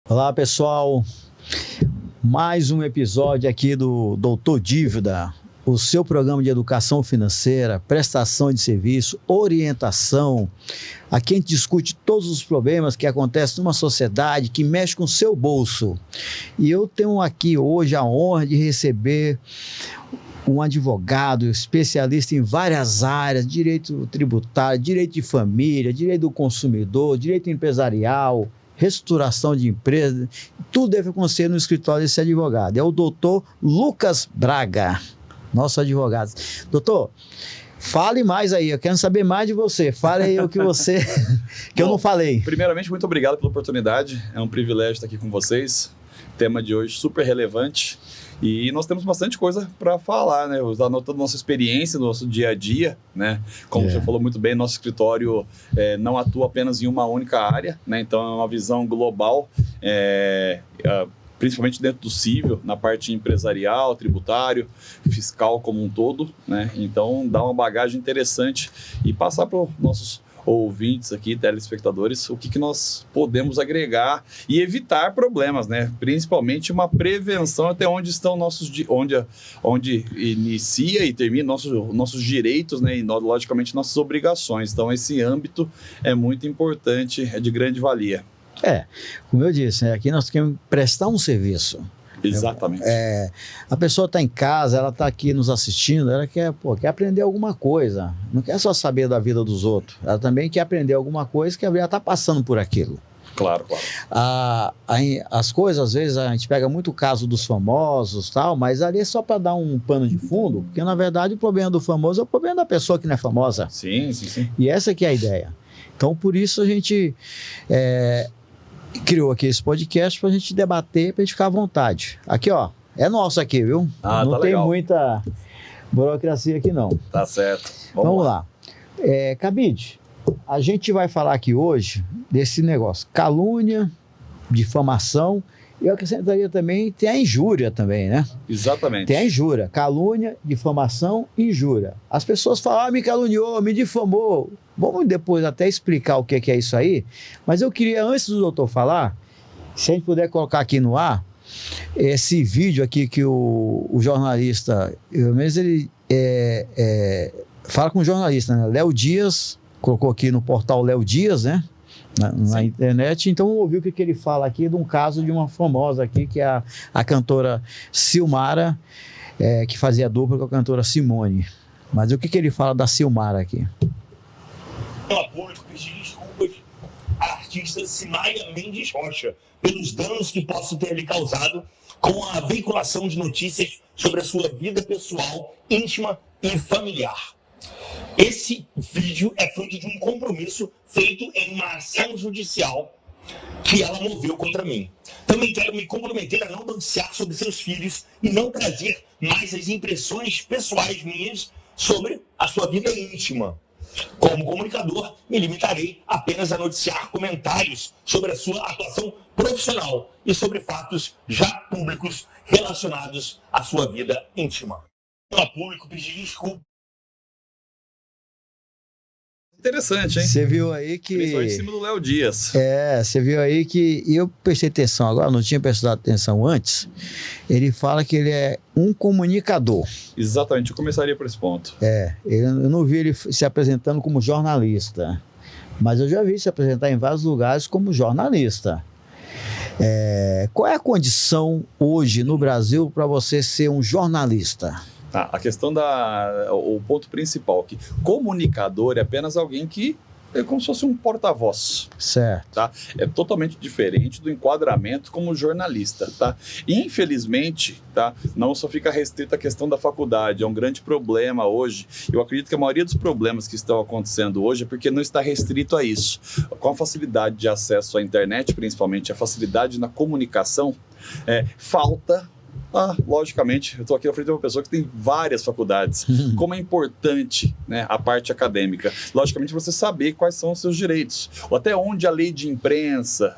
Olá pessoal, mais um episódio aqui do Doutor Dívida, o seu programa de educação financeira, prestação de serviço, orientação. Aqui a gente discute todos os problemas que acontecem numa sociedade que mexe com o seu bolso. E eu tenho aqui hoje a honra de receber um advogado especialista em várias áreas, direito tributário, direito de família, direito do consumidor, direito empresarial, reestruturação de empresa, tudo deve acontecer no escritório desse advogado. É o doutor Lucas Braga, nosso advogado. Doutor, fale mais aí, eu quero saber mais de você. Fale aí o que você, eu não falei. Primeiramente, muito obrigado pela oportunidade, é um privilégio estar aqui com vocês. Tema de hoje super relevante. E nós temos bastante coisa para falar, né? Anotando nossa experiência, nosso dia a dia, né? Como você falou muito bem, nosso escritório não atua apenas em uma única área, né? Então é uma visão global, principalmente dentro do cível, na parte empresarial, tributário, fiscal como um todo, né? Então dá uma bagagem interessante e passar para os nossos ouvintes aqui, telespectadores, o que nós podemos agregar e evitar problemas, né? Principalmente uma prevenção até onde estão onde inicia e termina nossos direitos, né? E logicamente nossas obrigações. Então esse âmbito é muito importante, é de grande valia. Como eu disse, né? Aqui nós queremos prestar um serviço. Exatamente. A pessoa está em casa, ela está aqui nos assistindo, ela quer aprender alguma coisa, não quer só saber da vida dos outros, ela também quer aprender alguma coisa que ela está passando por aquilo. Claro. As coisas, às vezes, a gente pega muito o caso dos famosos, tal, mas ali é só para dar um pano de fundo, porque na verdade o problema do famoso é o problema da pessoa que não é famosa. Sim. E essa que é a ideia. Então, por isso a gente criou aqui esse podcast para a gente debater, para a gente ficar à vontade. Aqui, ó, é nosso aqui, viu? Não tem legal. Muita burocracia aqui, não. Tá certo. Vamos lá. Cabide, a gente vai falar aqui hoje desse negócio, calúnia, difamação, e eu acrescentaria também, tem a injúria também, né? Exatamente. Tem a injúria, calúnia, difamação e injúria. As pessoas falam, me caluniou, me difamou. Vamos depois até explicar o que é isso aí, mas eu queria, antes do doutor falar, se a gente puder colocar aqui no ar, esse vídeo aqui que o jornalista, mesmo ele fala com o jornalista, né? Léo Dias, colocou aqui no portal Léo Dias, né? Na internet, então eu ouvi o que ele fala aqui de um caso de uma famosa aqui, que é a cantora Silmara, que fazia dupla com a cantora Simone. Mas o que ele fala da Silmara aqui? A público pedir desculpas à artista Simaia Mendes Rocha pelos danos que possam ter lhe causado com a veiculação de notícias sobre a sua vida pessoal, íntima e familiar. Esse vídeo é fruto de um compromisso feito em uma ação judicial que ela moveu contra mim. Também quero me comprometer a não noticiar sobre seus filhos e não trazer mais as impressões pessoais minhas sobre a sua vida íntima. Como comunicador, me limitarei apenas a noticiar comentários sobre a sua atuação profissional e sobre fatos já públicos relacionados à sua vida íntima. A público pedir desculpa. Interessante, hein? Você viu aí que... Principalmente em cima do Léo Dias. Você viu aí que... E eu prestei atenção agora, não tinha prestado atenção antes. Ele fala que ele é um comunicador. Exatamente, eu começaria por esse ponto. Eu não vi ele se apresentando como jornalista, mas eu já vi se apresentar em vários lugares como jornalista. Qual é a condição hoje no Brasil para você ser um jornalista? A questão o ponto principal, que comunicador é apenas alguém que é como se fosse um porta-voz. Certo. Tá? É totalmente diferente do enquadramento como jornalista. Tá? Infelizmente, tá? Não só fica restrita a questão da faculdade, é um grande problema hoje. Eu acredito que a maioria dos problemas que estão acontecendo hoje é porque não está restrito a isso. Com a facilidade de acesso à internet, principalmente a facilidade na comunicação, falta... logicamente, eu estou aqui na frente de uma pessoa que tem várias faculdades. Como é importante, né, a parte acadêmica. Logicamente, você saber quais são os seus direitos. Ou até onde a lei de imprensa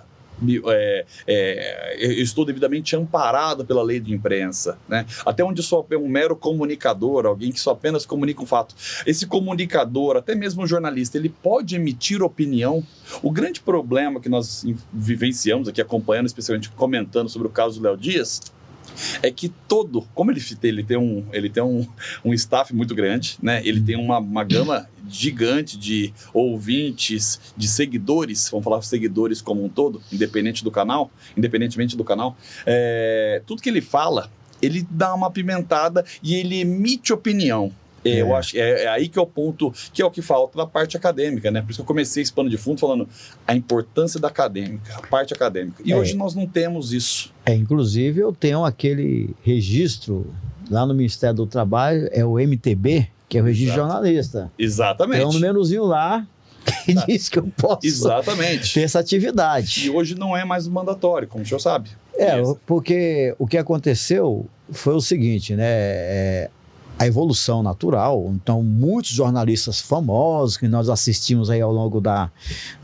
eu estou devidamente amparado pela lei de imprensa, né? Até onde eu sou um mero comunicador, alguém que só apenas comunica um fato. Esse comunicador, até mesmo um jornalista, ele pode emitir opinião. O grande problema que nós vivenciamos aqui, acompanhando, especialmente comentando sobre o caso do Léo Dias, é que como ele tem um staff muito grande, né? Ele tem uma gama gigante de ouvintes, de seguidores, vamos falar seguidores como um todo, independentemente do canal, tudo que ele fala, ele dá uma apimentada e ele emite opinião. Eu acho é aí que é o ponto, que é o que falta na parte acadêmica, né? Por isso que eu comecei esse pano de fundo falando a importância da acadêmica, a parte acadêmica. E hoje nós não temos isso. Inclusive, eu tenho aquele registro lá no Ministério do Trabalho, é o MTB, que é o registro jornalista. Exatamente. Tem um númerozinho lá que diz que eu posso ter essa atividade. E hoje não é mais mandatório, como o senhor sabe. Porque o que aconteceu foi o seguinte, né? A evolução natural. Então, muitos jornalistas famosos que nós assistimos aí ao longo da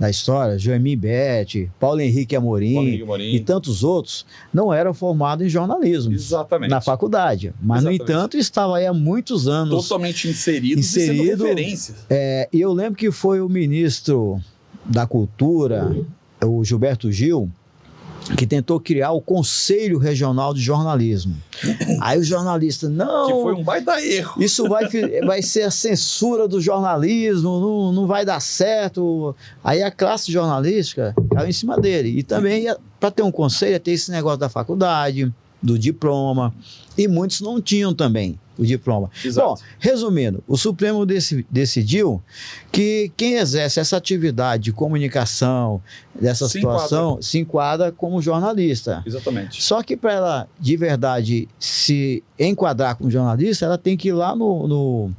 história, Joemir Beth, Paulo Henrique Amorim e tantos outros, não eram formados em jornalismo. Exatamente. Na faculdade. Mas, no entanto, estavam aí há muitos anos. Totalmente inseridos e sendo referência. E eu lembro que foi o ministro da Cultura, o Gilberto Gil, que tentou criar o Conselho Regional de Jornalismo. Aí o jornalista, não... Que foi um baita erro. Isso vai ser a censura do jornalismo, não vai dar certo. Aí a classe jornalística caiu em cima dele. E também, para ter um conselho, ia ter esse negócio da faculdade, do diploma, e muitos não tinham também o diploma. Exato. Bom, resumindo, o Supremo decidiu que quem exerce essa atividade de comunicação, dessa situação, se enquadra como jornalista. Exatamente. Só que para ela, de verdade, se enquadrar como jornalista, ela tem que ir lá no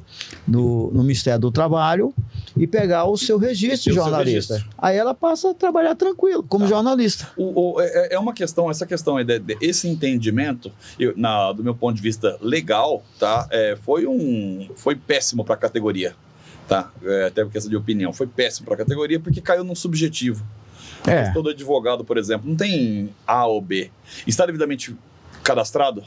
Ministério do Trabalho e pegar o seu registro de jornalista. Aí ela passa a trabalhar tranquilo, como jornalista. É uma questão, esse entendimento, do meu ponto de vista legal, tá? Foi péssimo para a categoria, tá? Até por questão de opinião, foi péssimo para a categoria porque caiu num subjetivo. A questão do advogado, por exemplo, não tem A ou B. Está devidamente cadastrado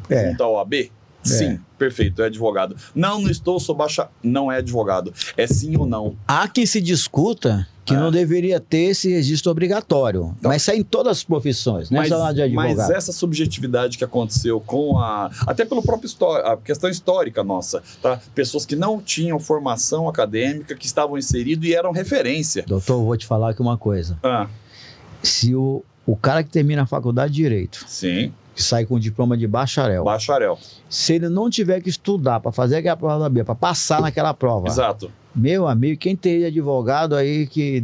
junto ao AB? Sim, perfeito, é advogado. Não estou, sou baixa, não é advogado. É sim ou não. Há quem se discuta que não deveria ter esse registro obrigatório. Então, mas isso é em todas as profissões, não é só de advogado. Mas essa subjetividade que aconteceu até pelo próprio a questão histórica nossa, tá? Pessoas que não tinham formação acadêmica, que estavam inseridos e eram referência. Doutor, eu vou te falar aqui uma coisa. Se o cara que termina a faculdade de Direito... Sim. Que sai com diploma de bacharel. Se ele não tiver que estudar para fazer aquela prova da B, para passar naquela prova. Exato. Meu amigo, quem tem advogado aí que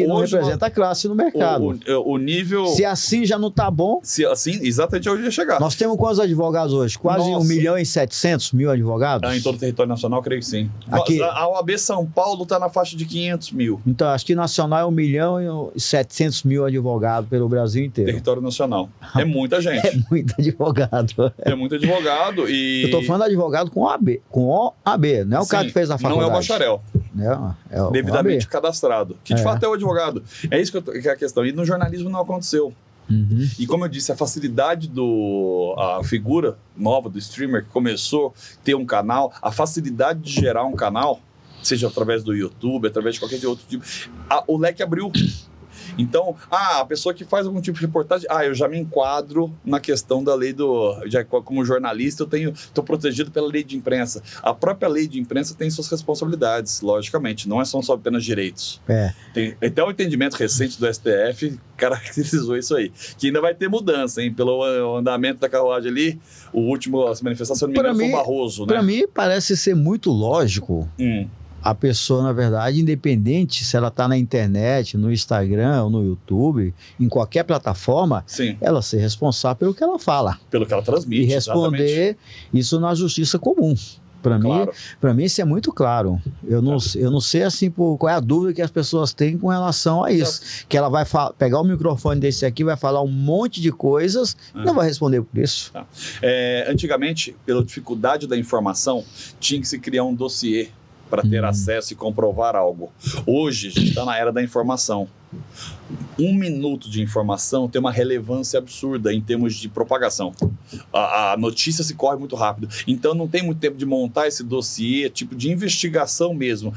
não representa a classe no mercado. O nível... Se assim já não tá bom... Se assim, exatamente onde ia chegar. Nós temos quantos advogados hoje? Quase 1.700.000 advogados? Em todo o território nacional, creio que sim. Aqui, a OAB São Paulo está na faixa de 500 mil. Então, acho que nacional é 1.700.000 advogados pelo Brasil inteiro. Território nacional. É muita gente. É muito advogado. É muito advogado e... Eu tô falando de advogado com OAB, não é o cara que fez a faculdade. Não é o bacharel. É o devidamente OAB. Cadastrado. Que de fato é o advogado. É isso que é a questão. E no jornalismo não aconteceu. E como eu disse, a facilidade a figura nova do streamer que começou a ter um canal, a facilidade de gerar um canal, seja através do YouTube, através de qualquer outro tipo, o leque abriu. Então, a pessoa que faz algum tipo de reportagem, eu já me enquadro na questão da lei como jornalista, estou protegido pela lei de imprensa. A própria lei de imprensa tem suas responsabilidades, logicamente, não são só apenas direitos. Tem até o entendimento recente do STF caracterizou isso aí, que ainda vai ter mudança, hein? Pelo andamento da carruagem ali, as manifestações, se não me engano, foi o Barroso, né? Para mim, parece ser muito lógico. A pessoa, na verdade, independente se ela está na internet, no Instagram ou no YouTube, em qualquer plataforma, ela ser responsável pelo que ela fala. Pelo que ela transmite, e responder isso na justiça comum. Para mim, isso é muito claro. Eu não sei assim, qual é a dúvida que as pessoas têm com relação a isso. Que ela vai pegar o microfone desse aqui, vai falar um monte de coisas e não vai responder por isso. Antigamente, pela dificuldade da informação, tinha que se criar um dossiê para ter acesso e comprovar algo. Hoje, a gente está na era da informação. 1 minuto de informação tem uma relevância absurda em termos de propagação. A notícia se corre muito rápido. Então, não tem muito tempo de montar esse dossiê, tipo de investigação mesmo.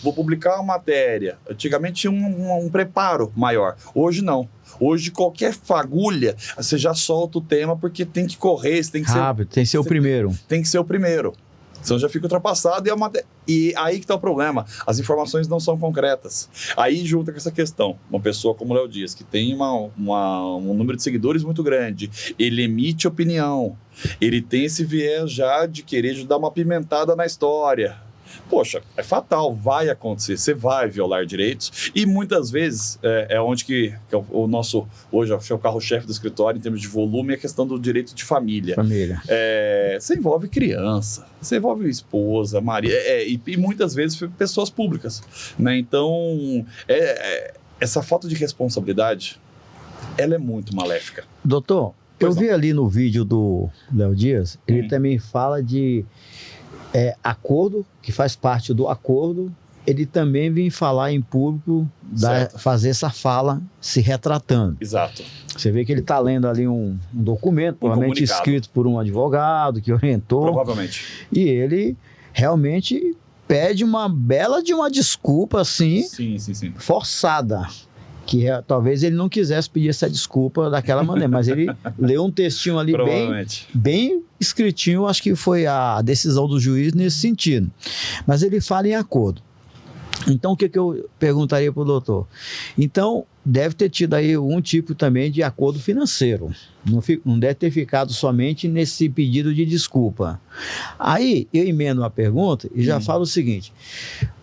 Vou publicar uma matéria. Antigamente tinha um preparo maior. Hoje, não. Hoje, qualquer fagulha, você já solta o tema porque tem que correr. Tem que rápido, tem que ser o primeiro. Tem que ser o primeiro. Senão já fica ultrapassado e aí que está o problema. As informações não são concretas. Aí junta com essa questão. Uma pessoa como o Léo Dias, que tem um número de seguidores muito grande, ele emite opinião, ele tem esse viés já de querer dar uma pimentada na história. Poxa, é fatal, vai acontecer, você vai violar direitos e muitas vezes é onde que é o nosso, hoje é o carro-chefe do escritório em termos de volume, é a questão do direito de família. Você envolve criança, você envolve esposa, marido, e muitas vezes pessoas públicas, né? Então, essa falta de responsabilidade, ela é muito maléfica. Doutor, eu vi ali no vídeo do Léo Dias, ele também fala de acordo, que faz parte do acordo, ele também vem falar em público, fazer essa fala se retratando. Exato. Você vê que ele está lendo ali um documento, provavelmente escrito por um advogado que orientou. Provavelmente. E ele realmente pede uma bela de uma desculpa, assim, sim. forçada. Que talvez ele não quisesse pedir essa desculpa daquela maneira, mas ele leu um textinho ali bem escritinho, acho que foi a decisão do juiz nesse sentido. Mas ele fala em acordo. Então, o que eu perguntaria para o doutor? Então, deve ter tido aí um tipo também de acordo financeiro. Não deve ter ficado somente nesse pedido de desculpa. Aí, eu emendo uma pergunta e já falo o seguinte.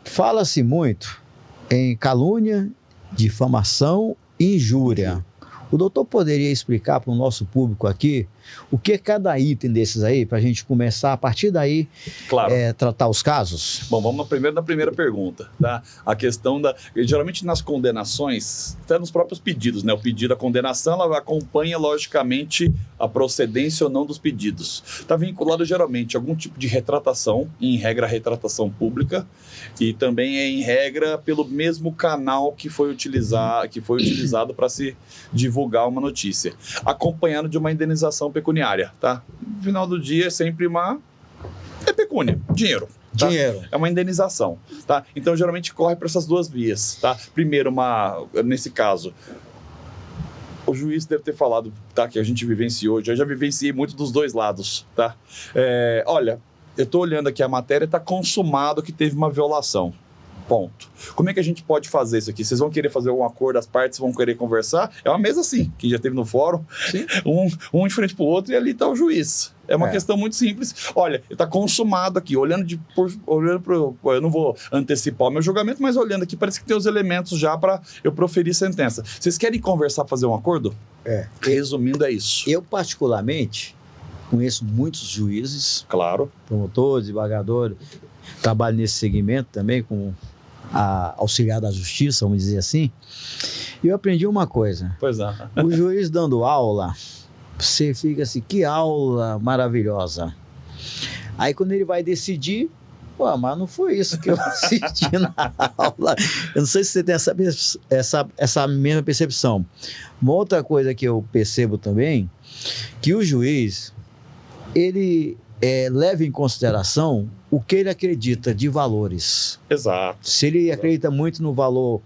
Fala-se muito em calúnia, difamação e injúria. O doutor poderia explicar para o nosso público aqui o que é cada item desses aí, para a gente começar a partir daí tratar os casos? Bom, vamos na primeira pergunta, tá? A questão geralmente nas condenações, até nos próprios pedidos, né? O pedido, a condenação, ela acompanha logicamente a procedência ou não dos pedidos. Está vinculado geralmente a algum tipo de retratação, em regra a retratação pública, e também em regra pelo mesmo canal que foi utilizado para se divulgar uma notícia, acompanhado de uma indenização pecuniária, tá? No final do dia é sempre pecúnia, dinheiro. Tá? Dinheiro. É uma indenização, tá? Então, geralmente corre para essas duas vias, tá? Primeiro, nesse caso, o juiz deve ter falado, tá? Que a gente vivenciou, eu já vivenciei muito dos dois lados, tá? Olha, eu estou olhando aqui a matéria, está consumado que teve uma violação. Ponto. Como é que a gente pode fazer isso aqui? Vocês vão querer fazer algum acordo, as partes vão querer conversar? É uma mesa assim, que já teve no fórum, um de frente para o outro e ali está o juiz. É uma questão muito simples. Olha, está consumado aqui, olhando eu não vou antecipar o meu julgamento, mas olhando aqui, parece que tem os elementos já para eu proferir sentença. Vocês querem conversar, fazer um acordo? Resumindo, é isso. Eu, particularmente, conheço muitos juízes, claro, promotores, desembargadores, trabalho nesse segmento também, com auxiliar da justiça, vamos dizer assim, e eu aprendi uma coisa. Pois é. O juiz dando aula, você fica assim, que aula maravilhosa. Aí quando ele vai decidir, mas não foi isso que eu assisti na aula. Eu não sei se você tem essa mesma percepção. Uma outra coisa que eu percebo também, que o juiz, ele leva em consideração o que ele acredita de valores. Exato. Se ele acredita muito no valor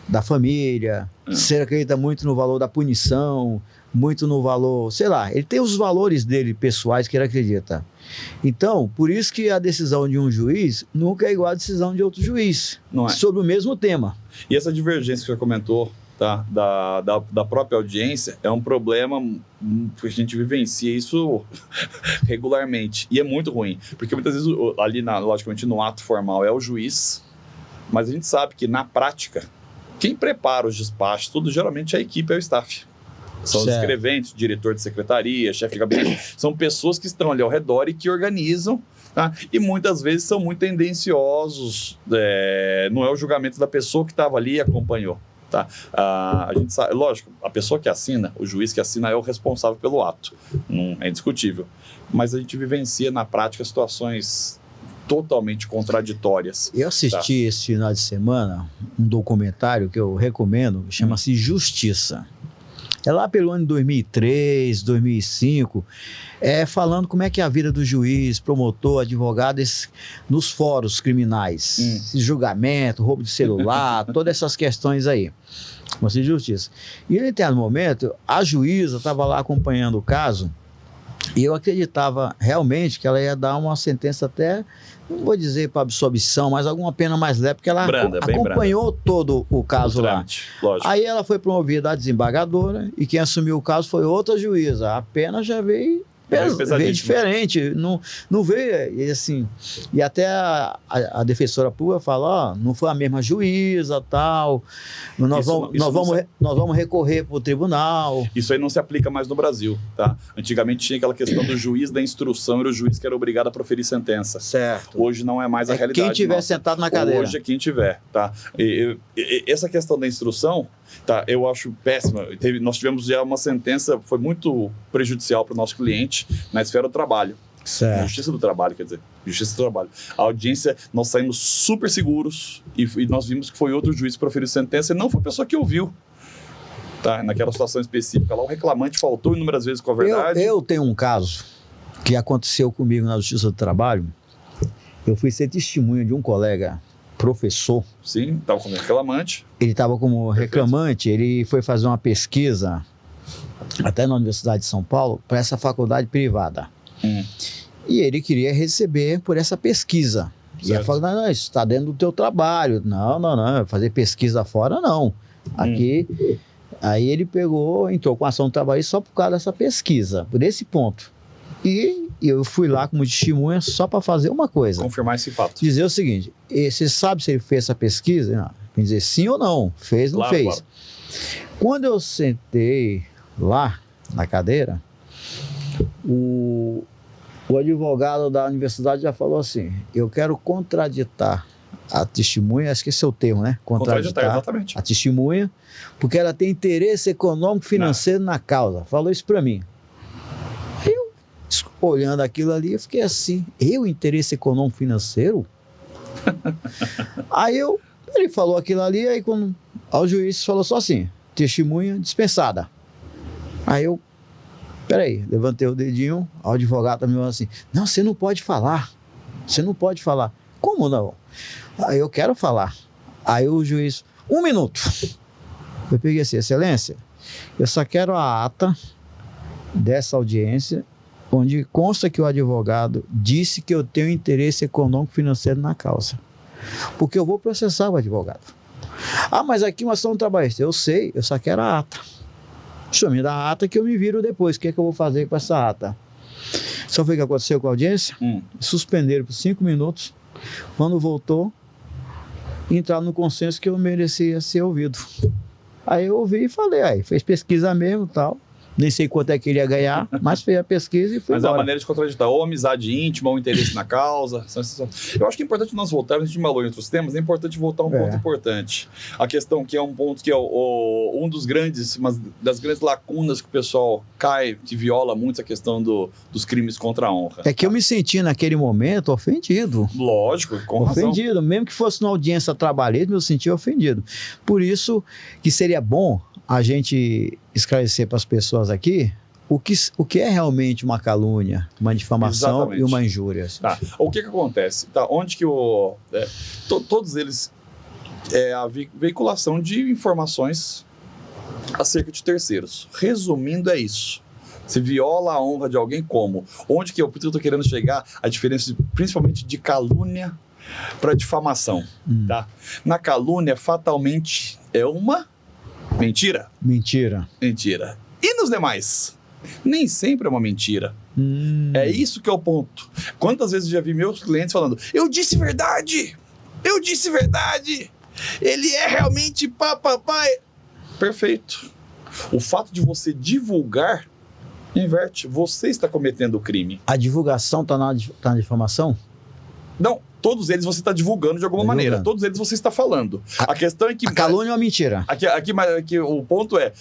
da família, se ele acredita muito no valor da punição, muito no valor, sei lá, ele tem os valores dele pessoais que ele acredita. Então, por isso que a decisão de um juiz nunca é igual à decisão de outro juiz, não é, sobre o mesmo tema. E essa divergência que você comentou, tá, da própria audiência, é um problema que a gente vivencia isso regularmente. E é muito ruim, porque muitas vezes ali, logicamente, no ato formal é o juiz, mas a gente sabe que na prática, quem prepara os despachos, tudo geralmente a equipe é o staff. São os escreventes, diretor de secretaria, chefe de gabinete, são pessoas que estão ali ao redor e que organizam, tá? E muitas vezes são muito tendenciosos, não é o julgamento da pessoa que estava ali e acompanhou. Tá? A gente sabe, lógico, a pessoa que assina, o juiz que assina é o responsável pelo ato, não é indiscutível, mas a gente vivencia na prática situações totalmente contraditórias. Eu assisti esse final de semana um documentário que eu recomendo, chama-se Justiça. É lá pelo ano de 2003, 2005, falando como é que é a vida do juiz, promotor, advogado nos fóruns criminais, esse julgamento, roubo de celular, todas essas questões aí. Conselho de Justiça. E em determinado momento, a juíza estava lá acompanhando o caso e eu acreditava realmente que ela ia dar uma sentença até, não vou dizer para absolvição, mas alguma pena mais leve, porque ela acompanhou todo o caso lá. Lógico. Aí ela foi promovida a desembargadora e quem assumiu o caso foi outra juíza. A pena já veio diferente, não veio assim, e até a defensora pública fala, não foi a mesma juíza, tal, nós vamos recorrer para o tribunal. Isso aí não se aplica mais no Brasil, tá? Antigamente tinha aquela questão do juiz da instrução, era o juiz que era obrigado a proferir sentença. Certo. Hoje não é mais a realidade. Quem tiver sentado na cadeira. Hoje é quem tiver, tá? Essa questão da instrução, tá? Eu acho péssima. Nós tivemos já uma sentença, foi muito prejudicial para o nosso cliente na esfera do trabalho. Certo. Justiça do trabalho, quer dizer. Justiça do trabalho. A audiência, nós saímos super seguros e nós vimos que foi outro juiz que proferiu sentença e não foi a pessoa que ouviu. Tá? Naquela situação específica lá, o reclamante faltou inúmeras vezes com a verdade. Eu tenho um caso que aconteceu comigo na Justiça do Trabalho. Eu fui ser testemunha de um colega professor. Sim, estava como reclamante. Ele estava como reclamante, ele foi fazer uma pesquisa até na Universidade de São Paulo para essa faculdade privada. E ele queria receber por essa pesquisa. Certo. E ela falou, não, isso está dentro do teu trabalho. Não, fazer pesquisa fora não. Aqui, aí ele entrou com ação do trabalho só por causa dessa pesquisa, por esse ponto. E eu fui lá como testemunha só para fazer uma coisa. Confirmar esse fato. Dizer o seguinte, você sabe se ele fez essa pesquisa? Não, dizer sim ou não, fez ou não fez. Claro. Quando eu sentei lá na cadeira, o advogado da universidade já falou assim, eu quero contraditar a testemunha, acho que esse é o termo, né? Contraditar exatamente. A testemunha, porque ela tem interesse econômico financeiro na causa. Falou isso para mim. Eu, olhando aquilo ali, eu fiquei assim, interesse econômico financeiro? Aí ele falou aquilo ali, aí quando o juiz falou só assim, testemunha dispensada. Aí eu, peraí, levantei o dedinho, o advogado também falou assim, não, você não pode falar, Como não? Aí eu quero falar. Aí o juiz, 1 minuto. Eu peguei assim, excelência, eu só quero a ata dessa audiência, onde consta que o advogado disse que eu tenho interesse econômico financeiro na causa. Porque eu vou processar o advogado. Mas aqui uma ação trabalhista, eu sei, eu só quero a ata. O senhor me dá a ata que eu me viro depois. O que é que eu vou fazer com essa ata? Só foi o que aconteceu com a audiência? Suspenderam por 5 minutos. Quando voltou, entraram no consenso que eu merecia ser ouvido. Aí eu ouvi e falei, fez pesquisa mesmo e tal. Nem sei quanto é que ele ia ganhar, mas fez a pesquisa e foi embora. Mas é uma maneira de contraditar, ou amizade íntima, ou interesse na causa. Eu acho que é importante nós voltarmos, a gente falou em outros temas, é importante voltar a um ponto importante. A questão que é um ponto que é um das grandes lacunas que o pessoal cai, que viola muito a questão dos crimes contra a honra. É que eu me senti naquele momento ofendido. Lógico, com razão. Ofendido, mesmo que fosse numa audiência trabalhista, eu me senti ofendido. Por isso que seria bom a gente esclarecer para as pessoas aqui o que é realmente uma calúnia, uma difamação. Exatamente. E uma injúria. Tá. O que acontece? Tá. Onde que todos eles a veiculação de informações acerca de terceiros. Resumindo, é isso. Você viola a honra de alguém como? Onde que eu estou querendo chegar? A diferença, principalmente de calúnia para difamação. Tá? Na calúnia, fatalmente, é uma mentira? Mentira. E nos demais? Nem sempre é uma mentira. É isso que é o ponto. Quantas vezes eu já vi meus clientes falando, eu disse verdade! Ele é realmente papai. Perfeito. O fato de você divulgar, inverte. Você está cometendo o crime. A divulgação está na difamação? Não. Todos eles você está divulgando de alguma maneira. Todos eles você está falando. A questão é que... A calúnia é uma mentira. Aqui o ponto ele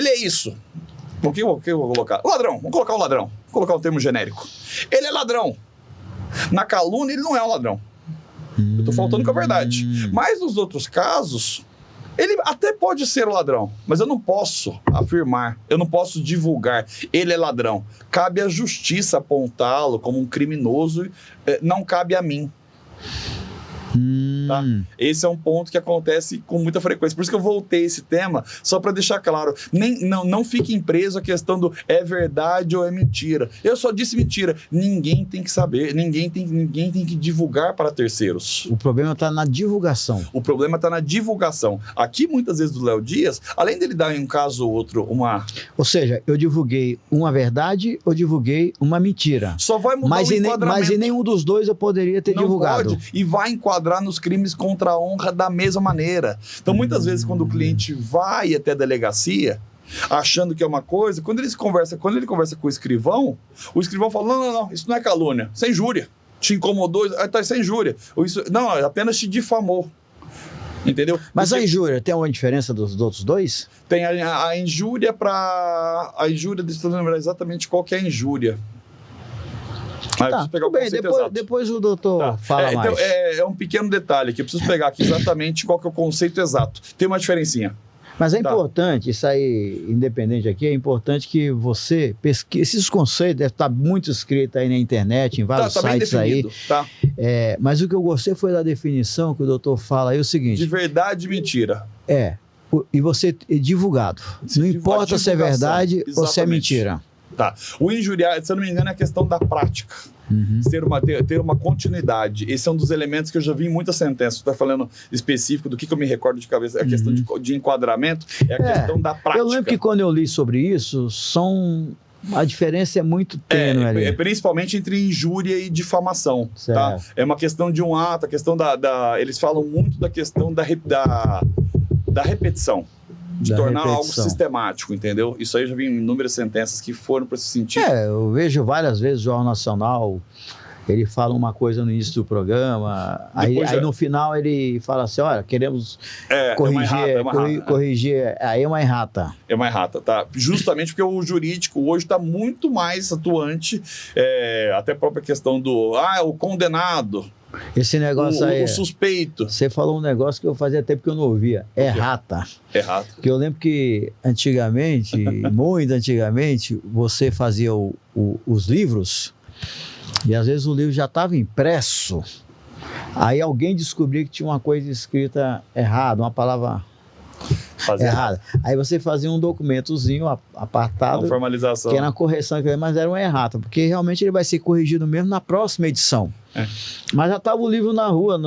é isso. O que eu vou colocar? Ladrão. Vamos colocar o ladrão. Vou colocar um termo genérico. Ele é ladrão. Na calúnia, ele não é um ladrão. Eu estou faltando com a verdade. Mas nos outros casos, ele até pode ser o ladrão, mas eu não posso afirmar, eu não posso divulgar, ele é ladrão. Cabe à justiça apontá-lo como um criminoso, não cabe a mim. Tá? Esse é um ponto que acontece com muita frequência. Por isso que eu voltei esse tema, só para deixar claro. Não fiquem presos à questão do é verdade ou é mentira. Eu só disse mentira. Ninguém tem que saber, ninguém tem que divulgar para terceiros. O problema está na divulgação. O problema está na divulgação. Aqui, muitas vezes, do Léo Dias, além dele dar em um caso ou outro uma... Ou seja, eu divulguei uma verdade ou divulguei uma mentira. Só vai mudar o enquadramento. Mas em nenhum dos dois eu poderia ter divulgado. Pode, e vai enquadrar nos crimes contra a honra da mesma maneira. Então, muitas vezes, quando o cliente vai até a delegacia, achando que é uma coisa, quando ele conversa com o escrivão fala, não, isso não é calúnia, isso é injúria. Te incomodou, isso é injúria. Não, apenas te difamou. Entendeu? Mas a injúria, tem uma diferença dos outros dois? Tem a injúria A injúria, deixa eu lembrar exatamente qual que é a injúria. Tá, tudo bem, depois o doutor fala mais. Então, é um pequeno detalhe que eu preciso pegar aqui exatamente qual que é o conceito exato. Tem uma diferencinha. Mas é importante, isso aí, independente aqui, é importante que você pesquise. Esses conceitos devem estar muito escritos aí na internet, em vários sites aí. Tá. Mas o que eu gostei foi da definição que o doutor fala aí, o seguinte... De verdade e mentira. E você divulgado. Não importa se é verdade exatamente. Ou se é mentira. Tá. O injuriar, se eu não me engano, é a questão da prática. Ter uma continuidade. Esse é um dos elementos que eu já vi em muitas sentenças. Você está falando específico do que eu me recordo de cabeça. A questão de enquadramento é a questão da prática. Eu lembro que quando eu li sobre isso, a diferença é muito tênue ali. Principalmente entre injúria e difamação. Tá? É uma questão de um ato, a questão eles falam muito da questão da repetição. De tornar algo sistemático, entendeu? Isso aí eu já vi inúmeras sentenças que foram para esse sentido. Eu vejo várias vezes o Jornal Nacional, ele fala uma coisa no início do programa, aí no final ele fala assim, olha, queremos corrigir, aí é uma errata. É uma errata, tá? Justamente porque o jurídico hoje está muito mais atuante, até a própria questão do, o condenado. Esse negócio aí. O suspeito. Você falou um negócio que eu fazia tempo que eu não ouvia. Errata. Errata. Porque eu lembro que antigamente, muito antigamente, você fazia os livros e às vezes o livro já estava impresso. Aí alguém descobria que tinha uma coisa escrita errada, uma palavra errada. Aí você fazia um documentozinho apartado, uma formalização, que era uma correção, mas era uma errata, porque realmente ele vai ser corrigido mesmo na próxima edição. Mas já estava o livro na rua.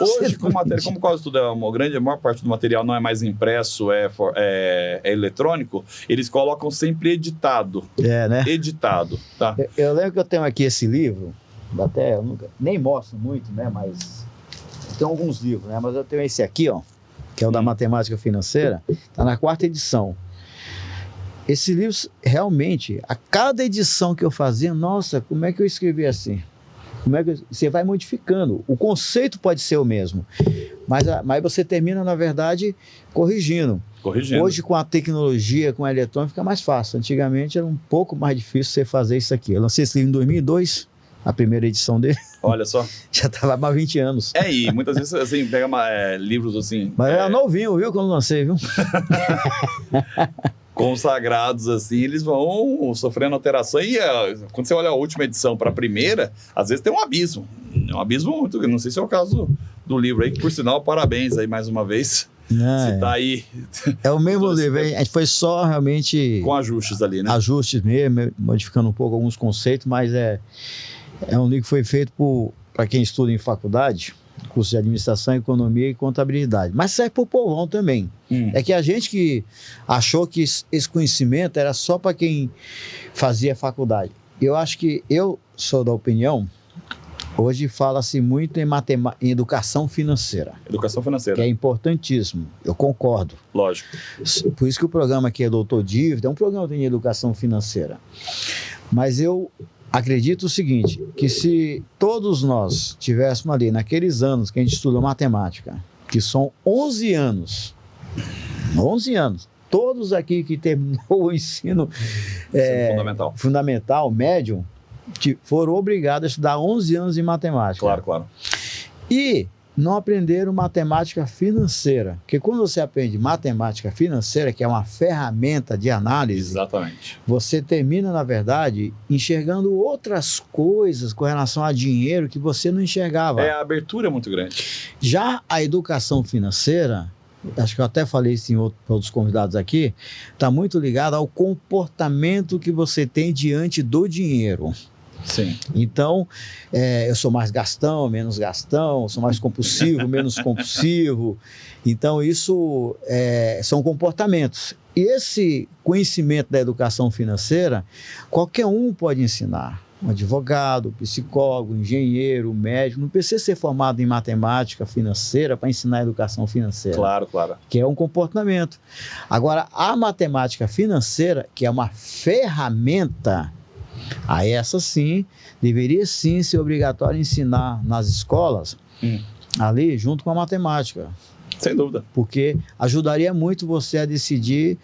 Hoje, como quase tudo a maior parte do material não é mais impresso, é eletrônico, eles colocam sempre editado. Né? Editado. Tá? Eu lembro que eu tenho aqui esse livro, até eu nem mostro muito, né? Mas tem alguns livros, né? Mas eu tenho esse aqui, ó, que é o da matemática financeira, está na 4ª edição. Esse livro, realmente, a cada edição que eu fazia, nossa, como é que eu escrevi assim? Como é que você vai modificando? O conceito pode ser o mesmo, mas você termina, na verdade, corrigindo. Hoje, com a tecnologia, com a eletrônica, fica mais fácil. Antigamente, era um pouco mais difícil você fazer isso aqui. Eu lancei esse livro em 2002, a primeira edição dele. Olha só. Já estava há mais 20 anos. E muitas vezes, assim, pega livros assim... Mas era novinho, viu, quando lancei, viu? Consagrados, assim, eles vão sofrendo alteração. E quando você olha a última edição para a primeira, às vezes tem um abismo. Um abismo muito grande. Não sei se é o caso do livro aí, que por sinal, parabéns aí mais uma vez. Você tá aí. É o mesmo livro, a gente foi só realmente... Com ajustes ali, né? Ajustes mesmo, modificando um pouco alguns conceitos, mas é um livro que foi feito para quem estuda em faculdade, curso de administração, economia e contabilidade. Mas serve para o povão também. É que a gente que achou que esse conhecimento era só para quem fazia faculdade. Eu acho que eu sou da opinião, hoje fala-se muito em educação financeira. Educação financeira. Que é importantíssimo, eu concordo. Lógico. Por isso que o programa aqui é Doutor Dívida, é um programa de educação financeira. Mas eu acredito o seguinte, que se todos nós tivéssemos ali, naqueles anos que a gente estuda matemática, que são 11 anos, todos aqui que terminou o ensino fundamental, médio, foram obrigados a estudar 11 anos em matemática. Claro, claro. E não aprenderam matemática financeira. Porque quando você aprende matemática financeira, que é uma ferramenta de análise, Exatamente. você termina, na verdade, enxergando outras coisas com relação a dinheiro que você não enxergava. A abertura é muito grande. Já a educação financeira, acho que eu até falei isso em outros convidados aqui, está muito ligada ao comportamento que você tem diante do dinheiro. Sim. Então, eu sou mais gastão, menos gastão, sou mais compulsivo, menos compulsivo. Então, isso são comportamentos. E esse conhecimento da educação financeira, qualquer um pode ensinar. Um advogado, psicólogo, engenheiro, médico, não precisa ser formado em matemática financeira para ensinar a educação financeira. Claro, claro. Que é um comportamento. Agora, a matemática financeira, que é uma ferramenta, a essa sim, deveria sim ser obrigatório ensinar nas escolas, ali junto com a matemática. Sem dúvida. Porque ajudaria muito você a decidir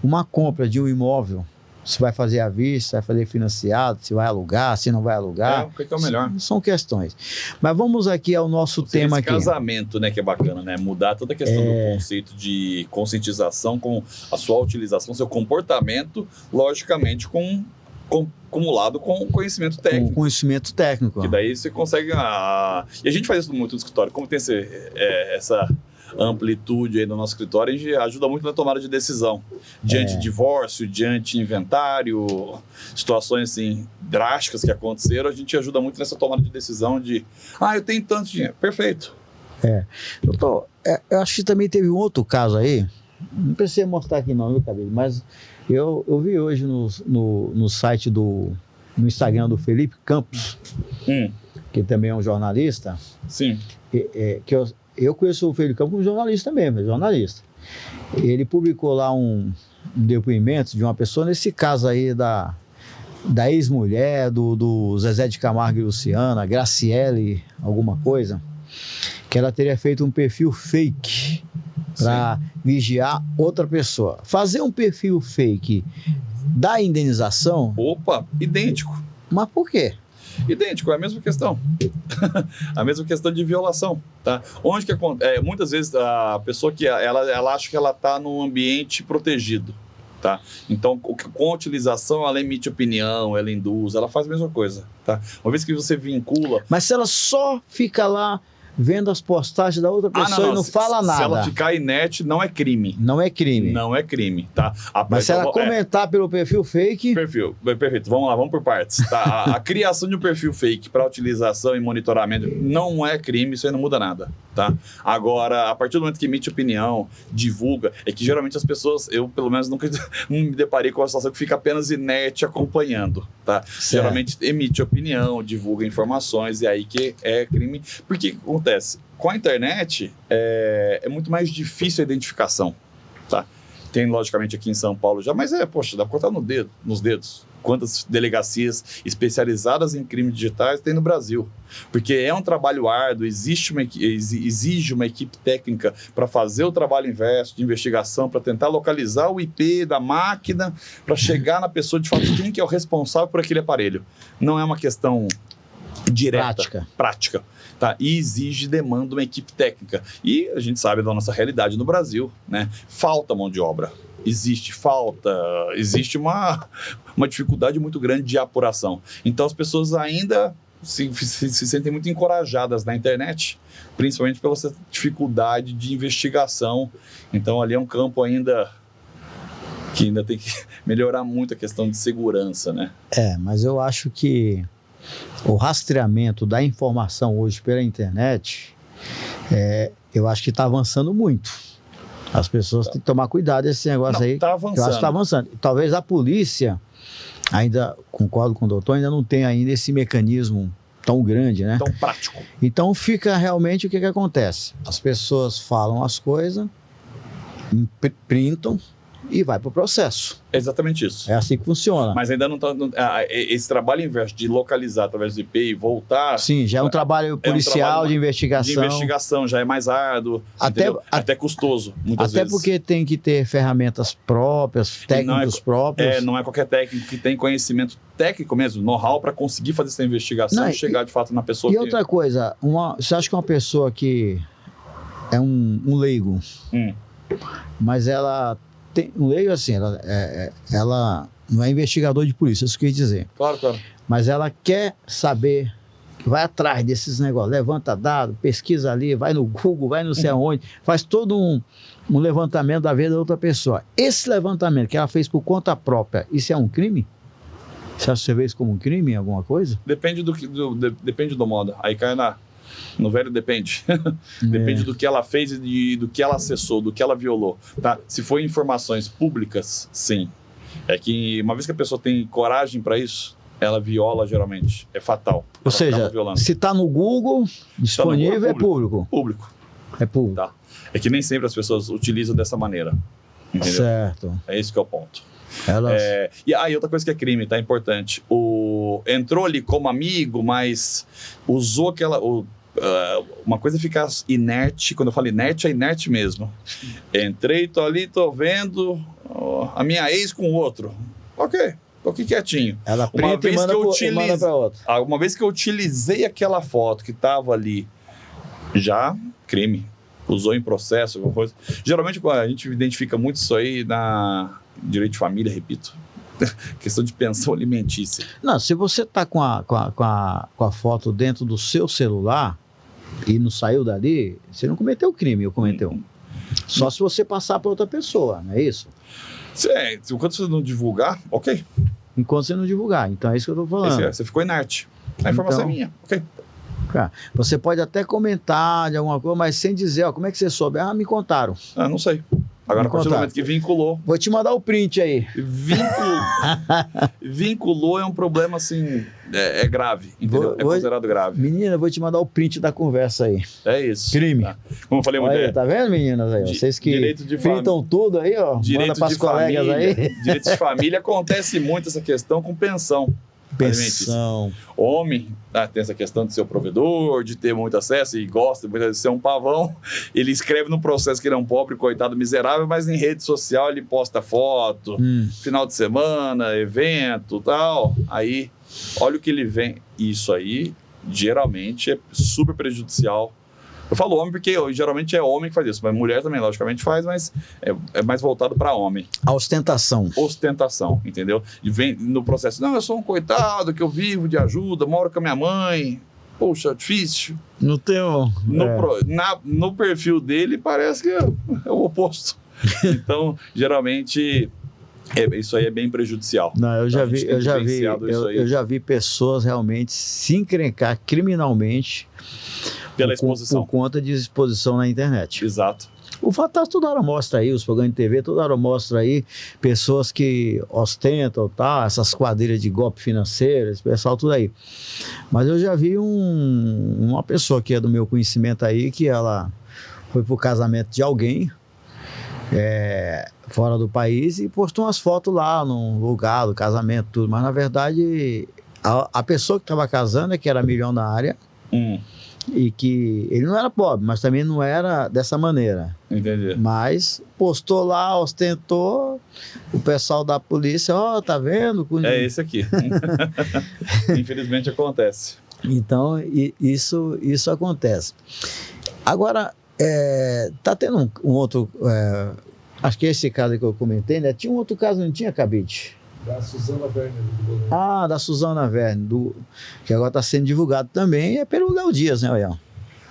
uma compra de um imóvel. Se vai fazer à vista, se vai fazer financiado, se vai alugar, se não vai alugar. O que é o melhor? São questões. Mas vamos aqui ao nosso tema aqui. Casamento, né, que é bacana, né? Mudar toda a questão do conceito de conscientização com a sua utilização, seu comportamento, logicamente, acumulado com conhecimento técnico. Com conhecimento técnico. Que daí você consegue... E a gente faz isso muito no escritório. Como tem essa amplitude aí no nosso escritório, a gente ajuda muito na tomada de decisão. Diante de divórcio, diante de inventário, situações assim, drásticas que aconteceram, a gente ajuda muito nessa tomada de decisão de eu tenho tanto dinheiro. Perfeito. Doutor, eu acho que também teve um outro caso aí, não precisa mostrar aqui não, viu, Cabelo? Mas eu vi hoje no site no Instagram do Felipe Campos, que também é um jornalista. Sim. Que eu conheço o Felipe Campos como jornalista mesmo, jornalista. Ele publicou lá um depoimento de uma pessoa, nesse caso aí da ex-mulher do Zezé de Camargo e Luciana, Graciele, alguma coisa, que ela teria feito um perfil fake para vigiar outra pessoa. Fazer um perfil fake dá indenização? Opa, idêntico. Mas por quê? Idêntico, é a mesma questão. A mesma questão de violação, tá? Onde que acontece? Muitas vezes a pessoa que ela acha que ela está num ambiente protegido, tá? Então, com a utilização, ela emite opinião, ela induz, ela faz a mesma coisa, tá? Uma vez que você vincula... Mas se ela só fica lá vendo as postagens da outra pessoa e não fala nada. Se ela ficar inerte, não é crime. Não é crime. Não é crime, tá? Mas se ela comentar pelo perfil fake... Perfeito. Vamos lá, vamos por partes. Tá? A criação de um perfil fake para utilização e monitoramento não é crime, isso aí não muda nada, tá? Agora, a partir do momento que emite opinião, divulga, é que geralmente as pessoas, eu pelo menos nunca me deparei com uma situação que fica apenas inerte acompanhando, tá? Certo. Geralmente emite opinião, divulga informações, e aí que é crime. Porque acontece? Com a internet, é muito mais difícil a identificação, tá? Tem, logicamente, aqui em São Paulo já, mas dá pra contar nos dedos quantas delegacias especializadas em crimes digitais tem no Brasil. Porque é um trabalho árduo, exige uma equipe técnica para fazer o trabalho inverso de investigação, para tentar localizar o IP da máquina, para chegar na pessoa de fato quem que é o responsável por aquele aparelho. Não é uma questão direta, prática, tá? E demanda uma equipe técnica. E a gente sabe da nossa realidade no Brasil, né? Falta mão de obra. Existe uma dificuldade muito grande de apuração. Então as pessoas ainda se sentem muito encorajadas na internet, principalmente pela essa dificuldade de investigação. Então ali é um campo que ainda tem que melhorar muito a questão de segurança, né? Mas eu acho que o rastreamento da informação hoje pela internet, eu acho que está avançando muito. As pessoas têm que tomar cuidado desse negócio aí. Está avançando. Eu acho que está avançando. Talvez a polícia, ainda, concordo com o doutor, ainda não tenha ainda esse mecanismo tão grande, né? Tão prático. Então fica realmente o que acontece. As pessoas falam as coisas, printam, e vai para o processo. É exatamente isso. É assim que funciona. Mas ainda não está... esse trabalho inverso de localizar através do IP e voltar... Sim, já é um trabalho policial trabalho de investigação. De investigação, já é mais árduo, até custoso, muitas vezes. Até porque tem que ter ferramentas próprias, técnicos próprios. Não é qualquer técnico que tem conhecimento técnico mesmo, know-how para conseguir fazer essa investigação e chegar de fato na pessoa. E outra coisa, você acha que uma pessoa que é um leigo, mas ela tem um leigo assim, ela não é investigador de polícia, isso que eu ia dizer. Claro. Mas ela quer saber, vai atrás desses negócios, levanta dado, pesquisa ali, vai no Google, vai não sei aonde, faz todo um levantamento da vida da outra pessoa. Esse levantamento que ela fez por conta própria, isso é um crime? Você acha que você vê isso como um crime, alguma coisa? Depende depende do modo. Aí cai no velho depende. Depende do que ela fez e do que ela acessou, do que ela violou. Tá? Se for informações públicas, sim. É que uma vez que a pessoa tem coragem para isso, ela viola geralmente. É fatal. Ou seja, se está no Google, disponível, é público. Público. É público. Tá. É que nem sempre as pessoas utilizam dessa maneira. Entendeu? Certo. É esse que é o ponto. E aí outra coisa que é crime, tá? Importante. Entrou ali como amigo, mas usou aquela... uma coisa é ficar inerte. Quando eu falo inerte, é inerte mesmo. Entrei, tô ali, tô vendo a minha ex com o outro. Ok, tô aqui quietinho. Ela printa e manda pra outra. Uma vez que eu utilizei aquela foto que tava ali, já crime. Usou em processo, alguma coisa. Geralmente a gente identifica muito isso aí na direito de família, repito. Questão de pensão alimentícia. Não, se você tá com a foto dentro do seu celular e não saiu dali, você não cometeu crime, ou cometeu. Só se você passar para outra pessoa, não é isso? Enquanto você não divulgar, ok. Enquanto você não divulgar, então é isso que eu estou falando. Você ficou inerte. A informação é minha, ok. Você pode até comentar de alguma coisa, mas sem dizer, como é que você soube? Me contaram. Não sei. Agora, a partir do momento que vinculou... Vou te mandar o print aí. Vinculou é um problema, assim, é grave, entendeu? É considerado grave. Menina, vou te mandar o print da conversa aí. É isso. Crime. Tá. Como eu falei muito... Tá vendo, meninas? Aí, vocês que printam tudo aí, ó. Manda para as colegas aí. Direitos de família, acontece muito essa questão com pensão. Pensão. Homem, tem essa questão de ser o provedor, de ter muito acesso e gosta de ser um pavão. Ele escreve no processo que ele é um pobre, coitado, miserável, mas em rede social ele posta foto, final de semana, evento, tal. Aí, olha o que ele vem. Isso aí, geralmente, é super prejudicial. Eu falo homem porque geralmente é homem que faz isso, mas mulher também, logicamente, faz, mas é mais voltado para homem. A ostentação. Ostentação, entendeu? E vem no processo, não, eu sou um coitado, que eu vivo de ajuda, moro com a minha mãe. Poxa, difícil. No teu... No perfil dele, parece que é o oposto. Então, geralmente... isso aí é bem prejudicial. Não, eu já vi pessoas realmente se encrencar criminalmente pela exposição. Por conta de exposição na internet. Exato. O Fantástico toda hora mostra aí, os programas de TV toda hora mostra aí pessoas que ostentam, essas quadrilhas de golpe financeiro, esse pessoal tudo aí. Mas eu já vi uma pessoa que é do meu conhecimento aí, que ela foi pro casamento de alguém, fora do país, e postou umas fotos lá no lugar do casamento, tudo. Mas na verdade a pessoa que estava casando é que era milionária. E que ele não era pobre, mas também não era dessa maneira. Entendi. Mas postou lá, ostentou, o pessoal da polícia, tá vendo? É esse aqui. Infelizmente acontece. Então, isso acontece. Agora, tá tendo um outro... acho que esse caso que eu comentei, né? Tinha um outro caso, não tinha, Cabide? Da Suzana Verne. Da Suzana Verne, que agora está sendo divulgado também, pelo Léo Dias, né, Oião?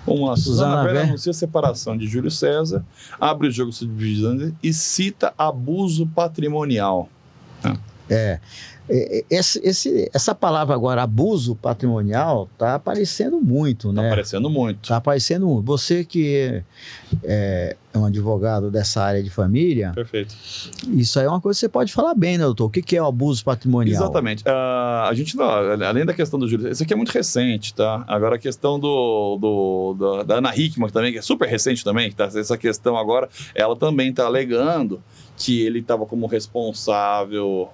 Vamos lá, Suzana Verne anuncia a separação de Júlio César, abre o jogo subdivisão e cita abuso patrimonial. Essa palavra agora, abuso patrimonial, está aparecendo muito, né? Está aparecendo muito. Está aparecendo muito. Você que é um advogado dessa área de família... Perfeito. Isso aí é uma coisa que você pode falar bem, né, doutor? O que é o abuso patrimonial? Exatamente. A gente, além da questão do Júlio, isso aqui é muito recente, tá? Agora a questão da Ana Hickman também, que é super recente também, que tá, essa questão agora, ela também está alegando que ele estava como responsável.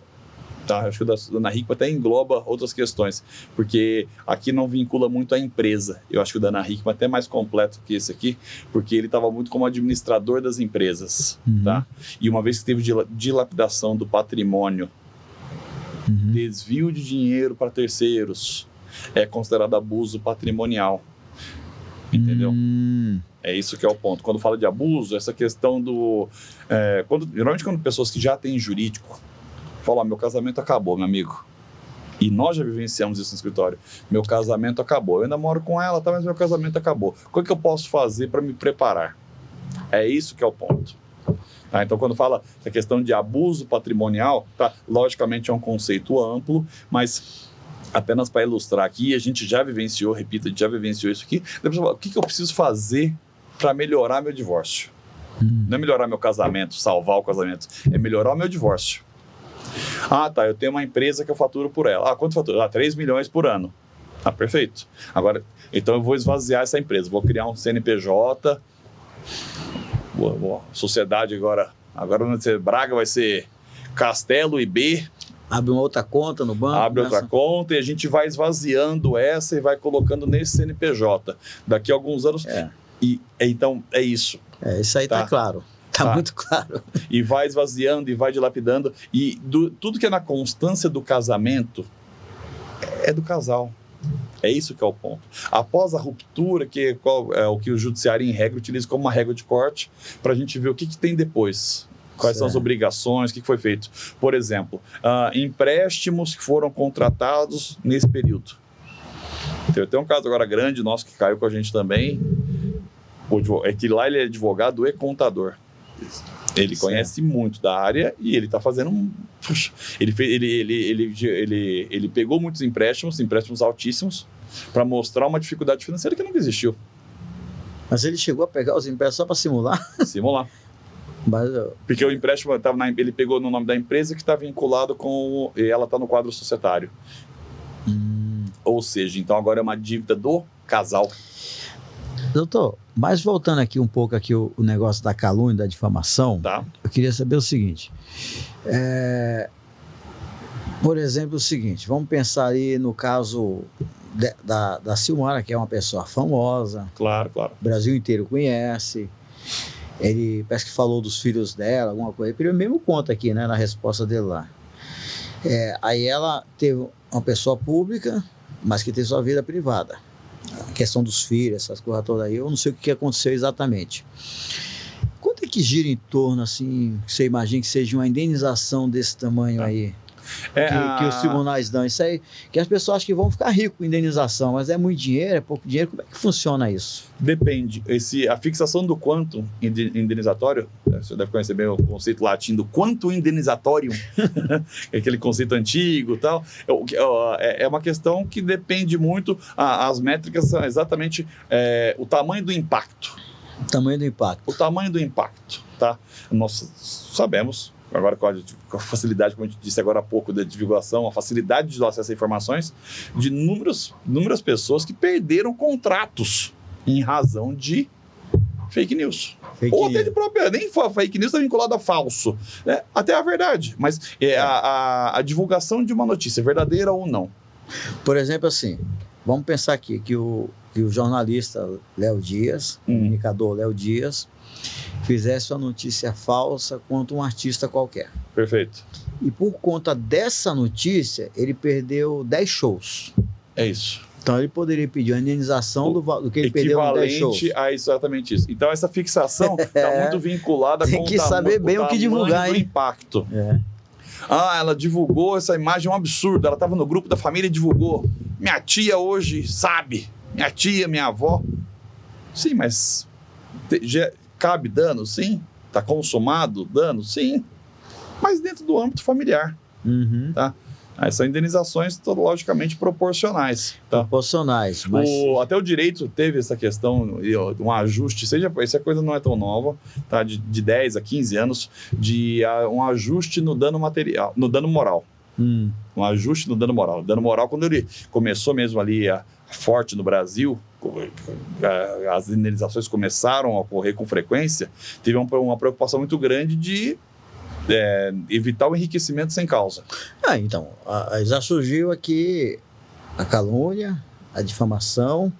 Tá, acho que o da Ana Hickman até engloba outras questões, porque aqui não vincula muito a empresa. Eu acho que o da Ana Hickman é até mais completo que esse aqui, porque ele estava muito como administrador das empresas. Tá? E uma vez que teve dilapidação do patrimônio, desvio de dinheiro para terceiros, é considerado abuso patrimonial. Entendeu? É isso que é o ponto. Quando fala de abuso, essa questão do... geralmente quando pessoas que já têm jurídico falam, meu casamento acabou, meu amigo. E nós já vivenciamos isso no escritório. Meu casamento acabou. Eu ainda moro com ela, tá, mas meu casamento acabou. O que eu posso fazer para me preparar? É isso que é o ponto. Tá? Então, quando fala da questão de abuso patrimonial, tá? Logicamente é um conceito amplo, mas apenas para ilustrar aqui, a gente já vivenciou, repito, a gente já vivenciou isso aqui. Depois, o que eu preciso fazer para melhorar meu divórcio? Não é melhorar meu casamento, salvar o casamento, é melhorar o meu divórcio. Ah, tá, eu tenho uma empresa que eu faturo por ela. Ah, quanto fatura? 3 milhões por ano. Ah, perfeito. Agora, então eu vou esvaziar essa empresa, vou criar um CNPJ, sociedade agora não vai ser Braga, vai ser Castelo IB. Abre uma outra conta no banco. Abre outra conta e a gente vai esvaziando essa e vai colocando nesse CNPJ. Daqui a alguns anos... então, é isso. Isso aí tá claro. Tá muito claro. E vai esvaziando e vai dilapidando. E tudo que é na constância do casamento é do casal. É isso que é o ponto. Após a ruptura, que é o que o judiciário em regra utiliza como uma régua de corte, para a gente ver o que tem depois. Quais são as obrigações, o que foi feito. Por exemplo, empréstimos que foram contratados nesse período. Tem um caso agora grande nosso que caiu com a gente também. É que lá ele é advogado e contador. Ele conhece muito da área e ele está fazendo ele pegou muitos empréstimos altíssimos, para mostrar uma dificuldade financeira que nunca existiu. Mas ele chegou a pegar os empréstimos só para simular? Simular. Porque o empréstimo ele pegou no nome da empresa que está vinculado com... E ela está no quadro societário. Ou seja, então agora é uma dívida do casal. Doutor, mas voltando aqui um pouco aqui o negócio da calúnia, da difamação, eu queria saber o seguinte. Por exemplo, o seguinte, vamos pensar aí no caso da Silmara, que é uma pessoa famosa. Claro, claro. O Brasil inteiro conhece. Ele parece que falou dos filhos dela, alguma coisa. Ele mesmo conta aqui, né, na resposta dele lá. Aí ela teve uma pessoa pública, mas que tem sua vida privada. A questão dos filhos, essas coisas todas aí, eu não sei o que aconteceu exatamente. Quanto é que gira em torno, assim, que você imagina que seja uma indenização desse tamanho aí? Que os tribunais dão isso aí, que as pessoas acham que vão ficar ricos com indenização, mas é muito dinheiro, é pouco dinheiro, como é que funciona isso? Depende, a fixação do quantum indenizatório, você deve conhecer bem o conceito latim do quantum indenizatorium, aquele conceito antigo e tal, é uma questão que depende muito, as métricas são exatamente o tamanho do impacto. O tamanho do impacto. O tamanho do impacto, tá? Nós sabemos... Agora, com a facilidade, como a gente disse agora há pouco, da divulgação, a facilidade de acesso a informações, de inúmeras pessoas que perderam contratos em razão de fake news. Ou até de própria, nem fake news está vinculado a falso, né? Até a verdade, mas a divulgação de uma notícia, verdadeira ou não. Por exemplo, assim, vamos pensar aqui que o jornalista Léo Dias, o comunicador Léo Dias, fizesse uma notícia falsa contra um artista qualquer. Perfeito. E por conta dessa notícia, ele perdeu 10 shows. É isso. Então ele poderia pedir uma indenização do que ele perdeu nos 10 shows. Equivalente a exatamente isso. Então essa fixação está muito vinculada com o saber bem o que divulgar, do impacto. Ela divulgou essa imagem, um absurdo. Ela estava no grupo da família e divulgou. Minha tia hoje sabe. Minha tia, minha avó. Sim, mas... Cabe dano? Sim. Está consumado dano? Sim. Mas dentro do âmbito familiar. Tá? São indenizações logicamente proporcionais. Tá? Proporcionais. Mas... Até o direito teve essa questão, um ajuste, essa coisa não é tão nova, tá? de 10 a 15 anos, de um ajuste no dano material, no dano moral. Um ajuste no dano moral. O dano moral, quando ele começou mesmo ali forte no Brasil, as indenizações começaram a ocorrer com frequência, teve uma preocupação muito grande de evitar o enriquecimento sem causa. Então, já surgiu aqui a calúnia, a difamação,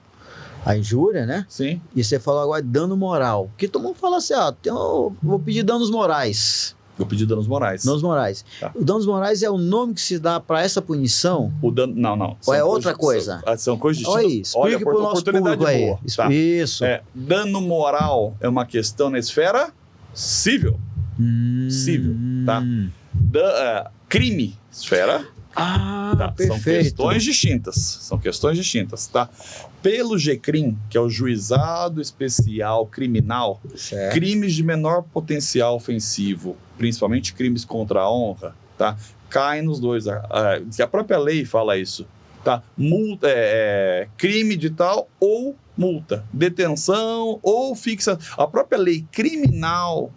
a injúria, né? Sim. E você falou agora de dano moral. Porque todo mundo fala assim, vou pedir danos morais. Vou pedir danos morais. Danos morais. Tá. O danos morais é o nome que se dá para essa punição? O dano, não. Ou é outra coisa? São coisas distintas. Olha isso, explique para o nosso público aí. Boa. Tá. Isso. Dano moral é uma questão na esfera civil. Civil, tá? Crime, esfera. Tá. Perfeito. São questões distintas, tá? Pelo GCRIM, que é o Juizado Especial Criminal, Certo. crimes de menor potencial ofensivo, principalmente crimes contra a honra, tá? Caem nos dois. A própria lei fala isso, tá? Multa, crime de tal ou multa, detenção ou fixa. A própria lei criminal,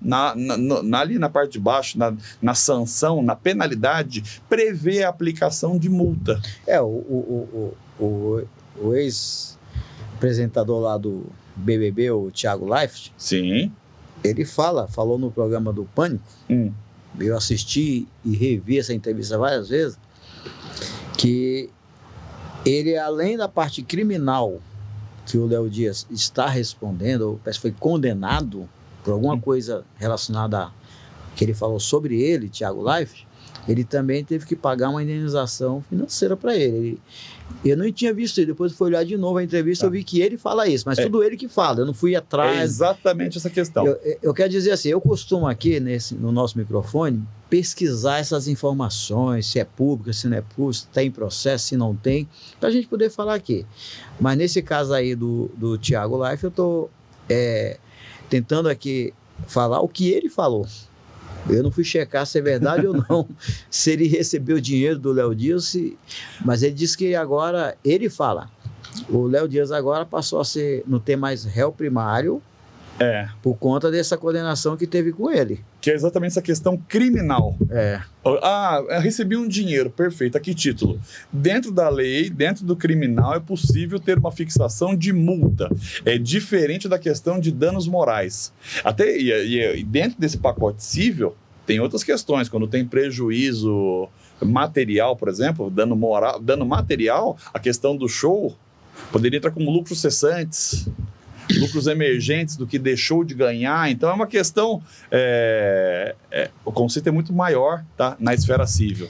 ali na parte de baixo, na sanção, na penalidade, prevê a aplicação de multa. O ex-apresentador lá do BBB, o Thiago Leifert, Sim. ele falou no programa do Pânico, eu assisti e revi essa entrevista várias vezes, que ele, além da parte criminal que o Léo Dias está respondendo, ou parece que foi condenado por alguma coisa relacionada a que ele falou sobre ele, Thiago Leifert, ele também teve que pagar uma indenização financeira para ele. Eu não tinha visto isso, depois eu fui olhar de novo a entrevista, eu vi que ele fala isso, mas tudo ele que fala, eu não fui atrás. É exatamente essa questão. Eu quero dizer assim, eu costumo aqui, no nosso microfone, pesquisar essas informações, se é pública, se não é pública, se tem processo, se não tem, para a gente poder falar aqui. Mas nesse caso aí do Thiago Leifert, eu estou tentando aqui falar o que ele falou. Eu não fui checar se é verdade ou não, se ele recebeu dinheiro do Léo Dias, mas ele disse que agora, ele fala, o Léo Dias agora passou a não ter mais réu primário por conta dessa condenação que teve com ele. Que é exatamente essa questão criminal. Eu recebi um dinheiro, perfeito, a que título? Dentro da lei, dentro do criminal, é possível ter uma fixação de multa. É diferente da questão de danos morais. Até e dentro desse pacote civil, tem outras questões. Quando tem prejuízo material, por exemplo, dano material, a questão do show poderia entrar como lucros cessantes, lucros emergentes do que deixou de ganhar. Então é uma questão, o conceito é muito maior, tá? Na esfera civil.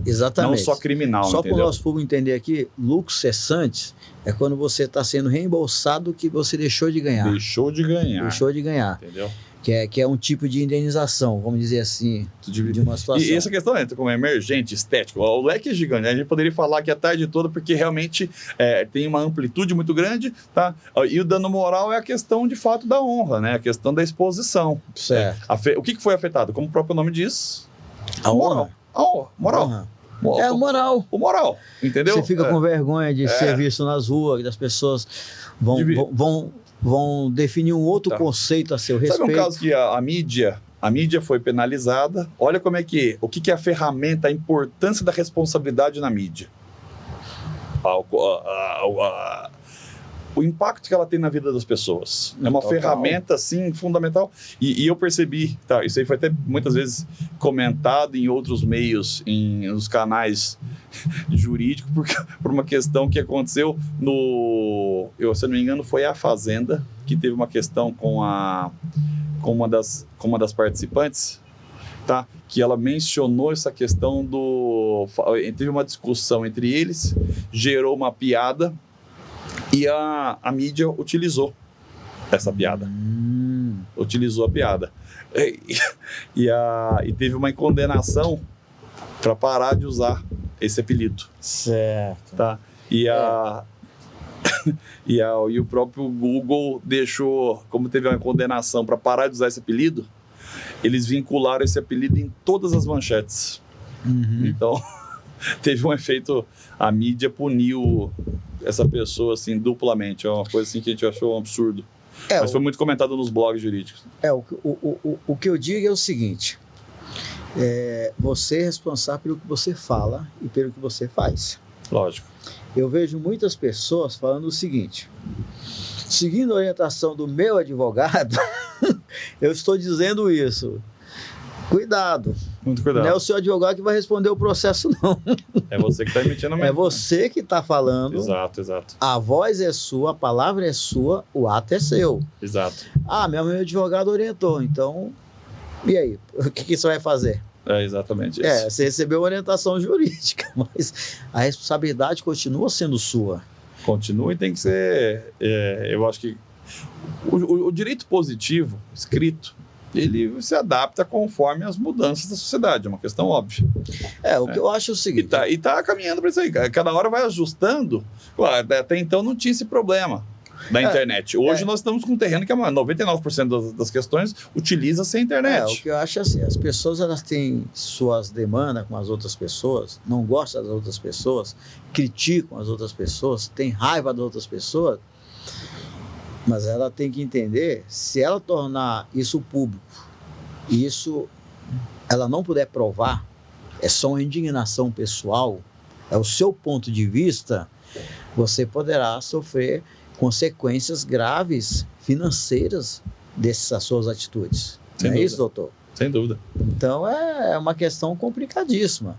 Exatamente. Não só criminal, só para o entendeu? nosso público entender aqui, lucros cessantes é quando você está sendo reembolsado o que você deixou de ganhar. Deixou de ganhar. Entendeu? Que é um tipo de indenização, vamos dizer assim, de uma situação. E essa questão entra como emergente, estético. O leque é gigante, a gente poderia falar aqui a tarde toda, porque realmente tem uma amplitude muito grande, tá? E o dano moral é a questão, de fato, da honra, né? A questão da exposição. Certo. O que foi afetado? Como o próprio nome diz? A honra. Moral. O moral. O moral, entendeu? Você fica com vergonha de ser visto nas ruas, das pessoas vão definir um outro conceito a seu respeito. Sabe um caso que a mídia foi penalizada? Olha como o que é a ferramenta, a importância da responsabilidade na mídia. O impacto que ela tem na vida das pessoas. É uma ferramenta, assim, fundamental. E eu percebi, tá? Isso aí foi até muitas vezes comentado em outros meios, nos canais jurídicos, por uma questão que aconteceu se eu não me engano, foi a Fazenda, que teve uma questão com uma das participantes, tá? Que ela mencionou essa questão teve uma discussão entre eles, gerou uma piada, e a mídia utilizou essa piada. Utilizou a piada. E teve uma condenação para parar de usar esse apelido. Certo. Tá? E o próprio Google deixou, como teve uma condenação para parar de usar esse apelido, eles vincularam esse apelido em todas as manchetes. Então, teve um efeito, a mídia puniu essa pessoa assim duplamente. É uma coisa assim que a gente achou um absurdo. Mas foi muito comentado nos blogs jurídicos. O que eu digo é o seguinte: você é responsável pelo que você fala e pelo que você faz. Lógico. Eu vejo muitas pessoas falando o seguinte: seguindo a orientação do meu advogado, eu estou dizendo isso. Cuidado. Muito cuidado. Não é o seu advogado que vai responder o processo, não. É você que está emitindo a É você que está falando. Exato. A voz é sua, a palavra é sua, o ato é seu. Exato. Meu advogado orientou, então, e aí? O que você vai fazer? É exatamente isso. Você recebeu orientação jurídica, mas a responsabilidade continua sendo sua. Continua e tem que ser... eu acho que o direito positivo, escrito, ele se adapta conforme as mudanças da sociedade, é uma questão óbvia. O que eu acho é o seguinte... E tá caminhando para isso aí, cada hora vai ajustando. Até então não tinha esse problema da internet. Hoje nós estamos com um terreno que 99% das questões utiliza-se a internet. O que eu acho é assim, as pessoas elas têm suas demandas com as outras pessoas, não gostam das outras pessoas, criticam as outras pessoas, têm raiva das outras pessoas, mas ela tem que entender, se ela tornar isso público, e isso ela não puder provar, é só uma indignação pessoal, é o seu ponto de vista, você poderá sofrer consequências graves financeiras dessas suas atitudes. Não é isso, doutor? Sem dúvida. Então é uma questão complicadíssima.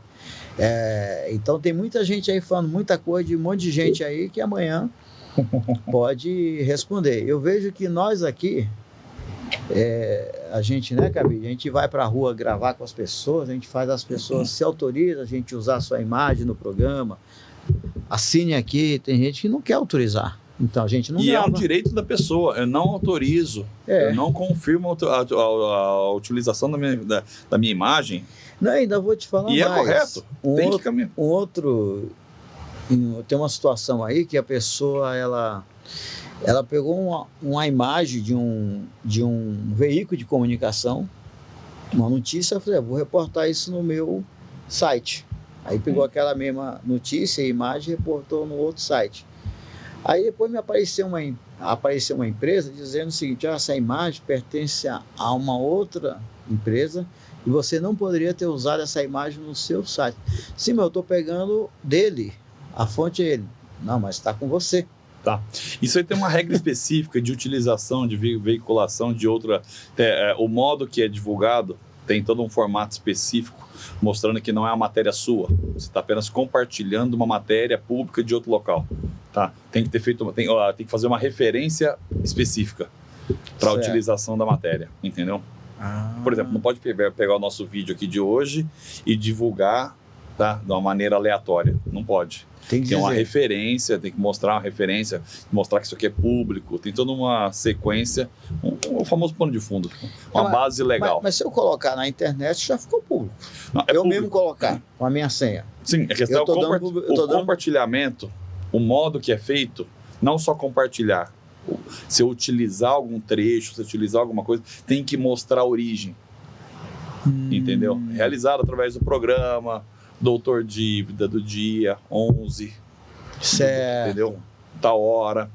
Então tem muita gente aí falando muita coisa, de um monte de gente aí que amanhã pode responder. Eu vejo que nós aqui, a gente, né, Cabide? A gente vai para a rua gravar com as pessoas, a gente faz as pessoas se autorizam, a gente usar a sua imagem no programa, assine aqui, tem gente que não quer autorizar. Então a gente não grava. É um direito da pessoa, eu não autorizo, eu não confirmo a utilização da minha imagem. Não, ainda vou te falar mais. E é correto, tem que caminhar. Tem uma situação aí que a pessoa, ela pegou uma imagem de um veículo de comunicação, uma notícia, eu falei, vou reportar isso no meu site. Aí pegou aquela mesma notícia e imagem e reportou no outro site. Aí depois me apareceu uma empresa dizendo o seguinte, essa imagem pertence a uma outra empresa e você não poderia ter usado essa imagem no seu site. Sim, mas eu estou pegando dele, a fonte é ele. Não, mas está com você. Tá. Isso aí tem uma regra específica de utilização, de veiculação de outra... o modo que é divulgado tem todo um formato específico, mostrando que não é uma matéria sua. Você está apenas compartilhando uma matéria pública de outro local. Tá? Tem que fazer uma referência específica para a utilização da matéria, entendeu? Por exemplo, não pode pegar o nosso vídeo aqui de hoje e divulgar, tá, de uma maneira aleatória. Não pode. Tem uma referência, tem que mostrar uma referência, mostrar que isso aqui é público, tem toda uma sequência, o famoso pano de fundo, uma base legal. Mas se eu colocar na internet, já ficou público. Não, eu mesmo colocar com a minha senha. Sim, a questão é o compartilhamento, o modo que é feito, não só compartilhar. Se eu utilizar algum trecho, se eu utilizar alguma coisa, tem que mostrar a origem, entendeu? Realizado através do programa, Doutor Dívida, do dia 11, certo. Entendeu? Tal hora,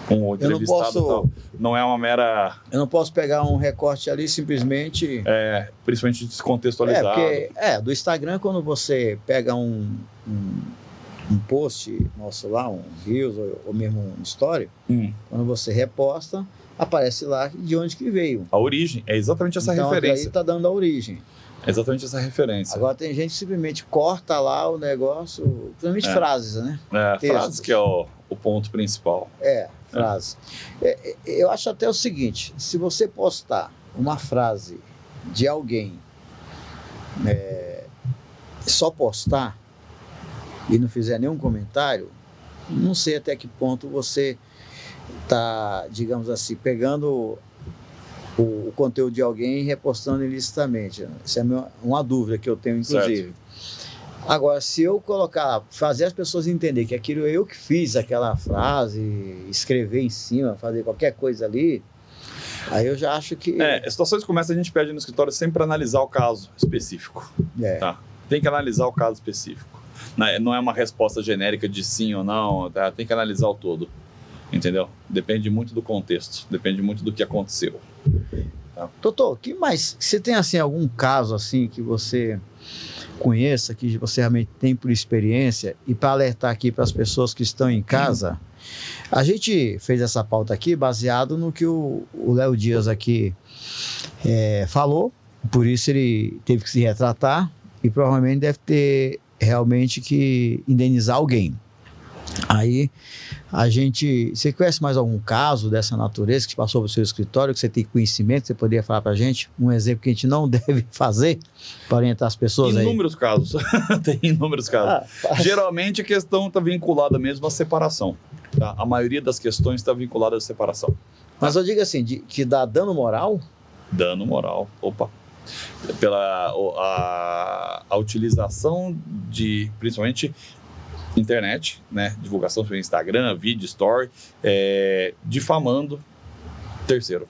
com o entrevistado tal. Não é uma mera... Eu não posso pegar um recorte ali simplesmente... principalmente descontextualizado. Porque, do Instagram, quando você pega um post nosso lá, um Reels ou mesmo um Story, quando você reposta, aparece lá de onde que veio. A origem, é exatamente essa referência. Então aí está dando a origem. É exatamente essa referência. Agora tem gente que simplesmente corta lá o negócio, principalmente frases, né? Frases que é o ponto principal. Frases. Eu acho até o seguinte, se você postar uma frase de alguém, só postar e não fizer nenhum comentário, não sei até que ponto você está, digamos assim, pegando o conteúdo de alguém e repostando ilicitamente. Essa é uma dúvida que eu tenho, inclusive. Certo. Agora, se eu fazer as pessoas entenderem que aquilo eu que fiz aquela frase, escrever em cima, fazer qualquer coisa ali, aí eu já acho que... As situações como essa a gente pede no escritório sempre para analisar o caso específico. Tá? Tem que analisar o caso específico. Não é uma resposta genérica de sim ou não, tá? Tem que analisar o todo. Entendeu? Depende muito do contexto, depende muito do que aconteceu. Tá? Doutor, que mais? Você tem assim algum caso assim que você conheça, que você realmente tem por experiência, e para alertar aqui para as pessoas que estão em casa, a gente fez essa pauta aqui baseado no que o Léo Dias aqui falou, Por isso ele teve que se retratar e provavelmente deve ter realmente que indenizar alguém. Aí você conhece mais algum caso dessa natureza que passou pelo seu escritório, que você tem conhecimento, que você poderia falar pra gente? Um exemplo que a gente não deve fazer para orientar as pessoas aí? Inúmeros casos. Tem inúmeros casos. Geralmente a questão está vinculada mesmo à separação. Tá? A maioria das questões está vinculada à separação. Mas eu digo assim, que dá dano moral? Dano moral. Opa. A utilização de, principalmente, internet, né? Divulgação pelo Instagram, vídeo, story, difamando terceiro.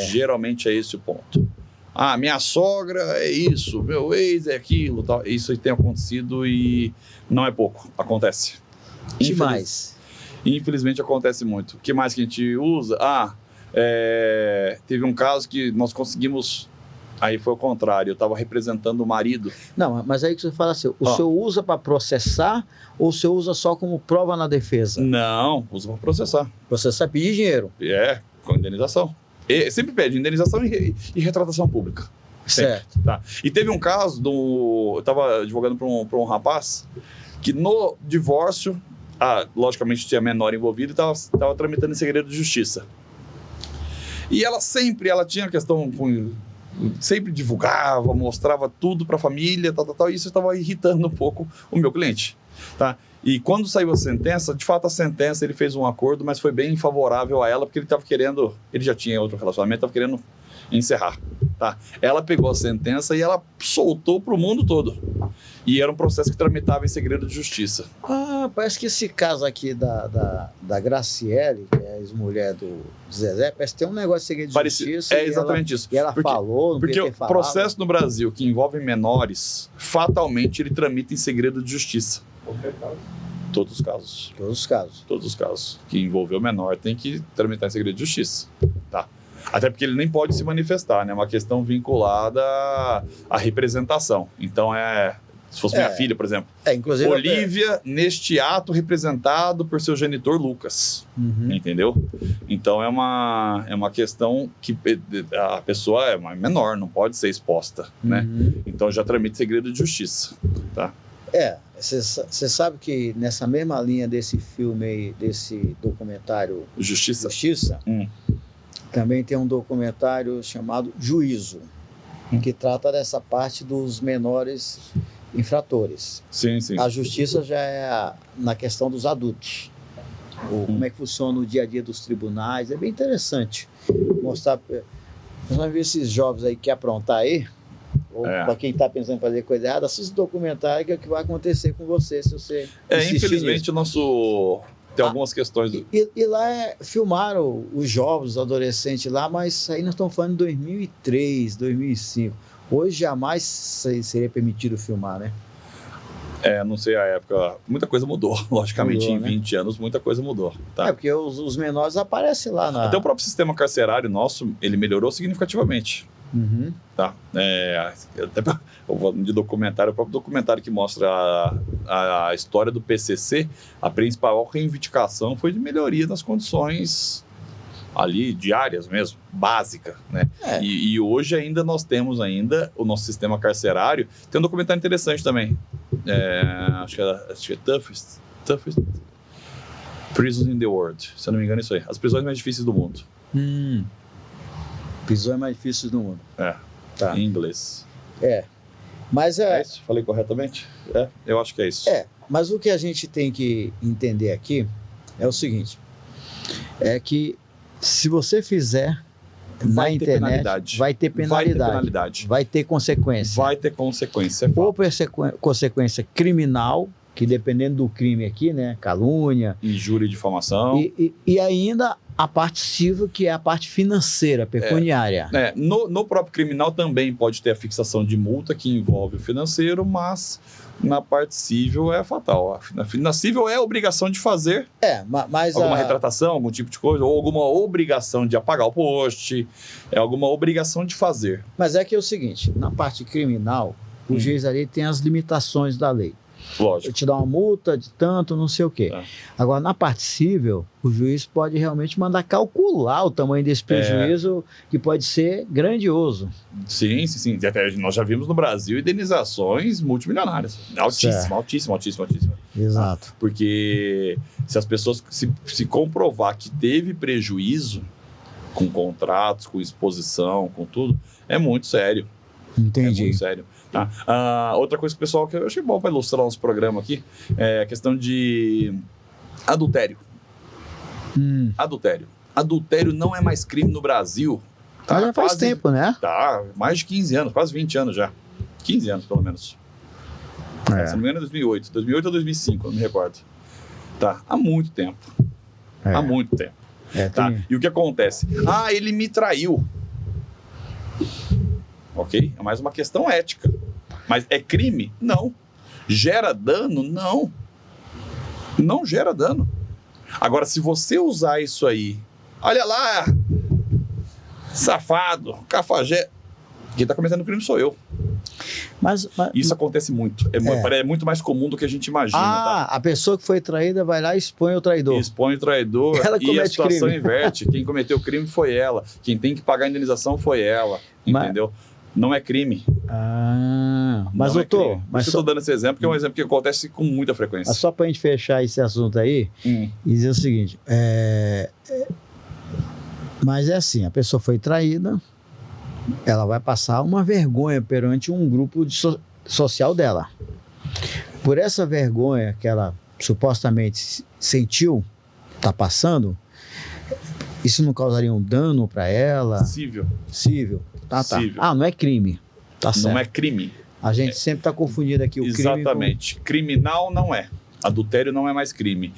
Geralmente é esse o ponto. Ah, minha sogra é isso, meu ex é aquilo, tal. Isso tem acontecido e não é pouco, acontece. Demais. Infelizmente acontece muito. O que mais que a gente usa? Teve um caso que nós conseguimos. Aí foi o contrário, eu estava representando o marido. Não, mas aí que você fala assim, o senhor usa para processar ou o senhor usa só como prova na defesa? Não, usa para processar. Processar é pedir dinheiro. Com indenização. Sempre pede indenização e retratação pública. Sempre, Certo. tá? E teve um caso, eu estava advogando para um rapaz que no divórcio, logicamente tinha menor envolvido e estava tramitando em segredo de justiça. E ela tinha a questão com... Sempre divulgava, mostrava tudo para a família, e isso estava irritando um pouco o meu cliente, tá? E quando saiu a sentença, de fato a sentença, ele fez um acordo, mas foi bem favorável a ela, porque ele já tinha outro relacionamento, estava querendo encerrar, tá? Ela pegou a sentença e ela soltou para o mundo todo. E era um processo que tramitava em segredo de justiça. Parece que esse caso aqui da Graciele, que é a ex-mulher do Zezé, parece que tem um negócio de segredo de justiça. É exatamente isso. E ela falou, não porque podia ter o falado. processo no Brasil que envolve menores, fatalmente ele tramita em segredo de justiça. Qualquer caso. Todos os casos. Todos os casos. Todos os casos que envolveu menor tem que tramitar em segredo de justiça. Tá? Até porque ele nem pode se manifestar, né? É uma questão vinculada à representação. Então se fosse minha filha, por exemplo. Inclusive Olívia, neste ato representado por seu genitor Lucas. Uhum. Entendeu? Então é uma questão que a pessoa é menor, não pode ser exposta, né? Então já tramita segredo de justiça, tá? Você sabe que nessa mesma linha desse filme aí, desse documentário Justiça. Também tem um documentário chamado Juízo, que trata dessa parte dos menores infratores. Sim. A justiça já é na questão dos adultos. Como é que funciona o dia a dia dos tribunais. É bem interessante mostrar. Nós vamos ver esses jovens aí que aprontar aí, ou para quem está pensando em fazer coisa errada, assista o documentário, que é o que vai acontecer com você se você infelizmente nisso. Tem algumas questões. E lá filmaram os jovens, os adolescentes lá, mas aí nós estamos falando de 2003, 2005. Hoje jamais seria permitido filmar, né? Não sei a época. Muita coisa mudou, logicamente. Em 20 anos, muita coisa mudou. Tá? Porque os menores aparecem lá Até o próprio sistema carcerário nosso, ele melhorou significativamente. Tá? De documentário, o próprio documentário que mostra a história do PCC, a principal reivindicação foi de melhoria das condições ali diárias mesmo, básica, né? E hoje ainda nós temos o nosso sistema carcerário. Tem um documentário interessante também, acho que é Toughest Prisons in the World, se eu não me engano é isso aí, as prisões mais difíceis do mundo. Prisões mais difíceis do mundo. Tá. Em inglês. Mas é isso? Falei corretamente? Eu acho que é isso. Mas o que a gente tem que entender aqui é o seguinte, é que se você fizer na internet, vai ter penalidade. Vai ter consequência. Vai ter consequência. Ou consequência criminal, que dependendo do crime aqui, né? Calúnia. Injúria e difamação. E ainda a parte civil, que é a parte financeira, pecuniária. No próprio criminal também pode ter a fixação de multa, que envolve o financeiro, mas na parte civil é fatal. Na civil é a obrigação de fazer mas alguma retratação, algum tipo de coisa, ou alguma obrigação de apagar o post, alguma obrigação de fazer. Mas é que é o seguinte, na parte criminal, o juiz ali tem as limitações da lei. eu Lógico. te dou uma multa de tanto, não sei o quê. É. Agora, na parte civil, o juiz pode realmente mandar calcular o tamanho desse prejuízo, que pode ser grandioso. Sim. Até nós já vimos no Brasil indenizações multimilionárias. Altíssima. Exato. Porque se as pessoas se comprovar que teve prejuízo com contratos, com exposição, com tudo, é muito sério. Entendi. É muito sério. Tá? Outra coisa que o pessoal, que eu achei bom para ilustrar nosso programa aqui, é a questão de adultério. Adultério não é mais crime no Brasil. Tá? Mas já faz tempo, né? Tá, mais de 15 anos, quase 20 anos já. 15 anos, pelo menos. Se não me engano, é 2008. 2008 ou 2005, não me recordo. Tá, há muito tempo. Há muito tempo. Tá? E o que acontece? Ele me traiu. Ok? É mais uma questão ética. Mas é crime? Não. Gera dano? Não. Não gera dano. Agora, se você usar isso aí, olha lá, safado, cafajé, quem está cometendo crime sou eu. Mas isso acontece muito. É muito mais comum do que a gente imagina. Tá? A pessoa que foi traída vai lá e expõe o traidor. Expõe o traidor e a situação inverte. Quem cometeu o crime foi ela. Quem tem que pagar a indenização foi ela. Entendeu? Não é crime. Mas doutor... Mas eu estou dando esse exemplo, que é um exemplo que acontece com muita frequência. Mas só para a gente fechar esse assunto aí, e dizer o seguinte, mas é assim, a pessoa foi traída, ela vai passar uma vergonha perante um grupo social dela. Por essa vergonha que ela supostamente sentiu, está passando, isso não causaria um dano para ela? Cível. Tá. Cível. Não é crime. Tá certo. Não é crime. A gente sempre está confundindo aqui o crime com... Exatamente. Criminal não é. Adultério não é mais crime.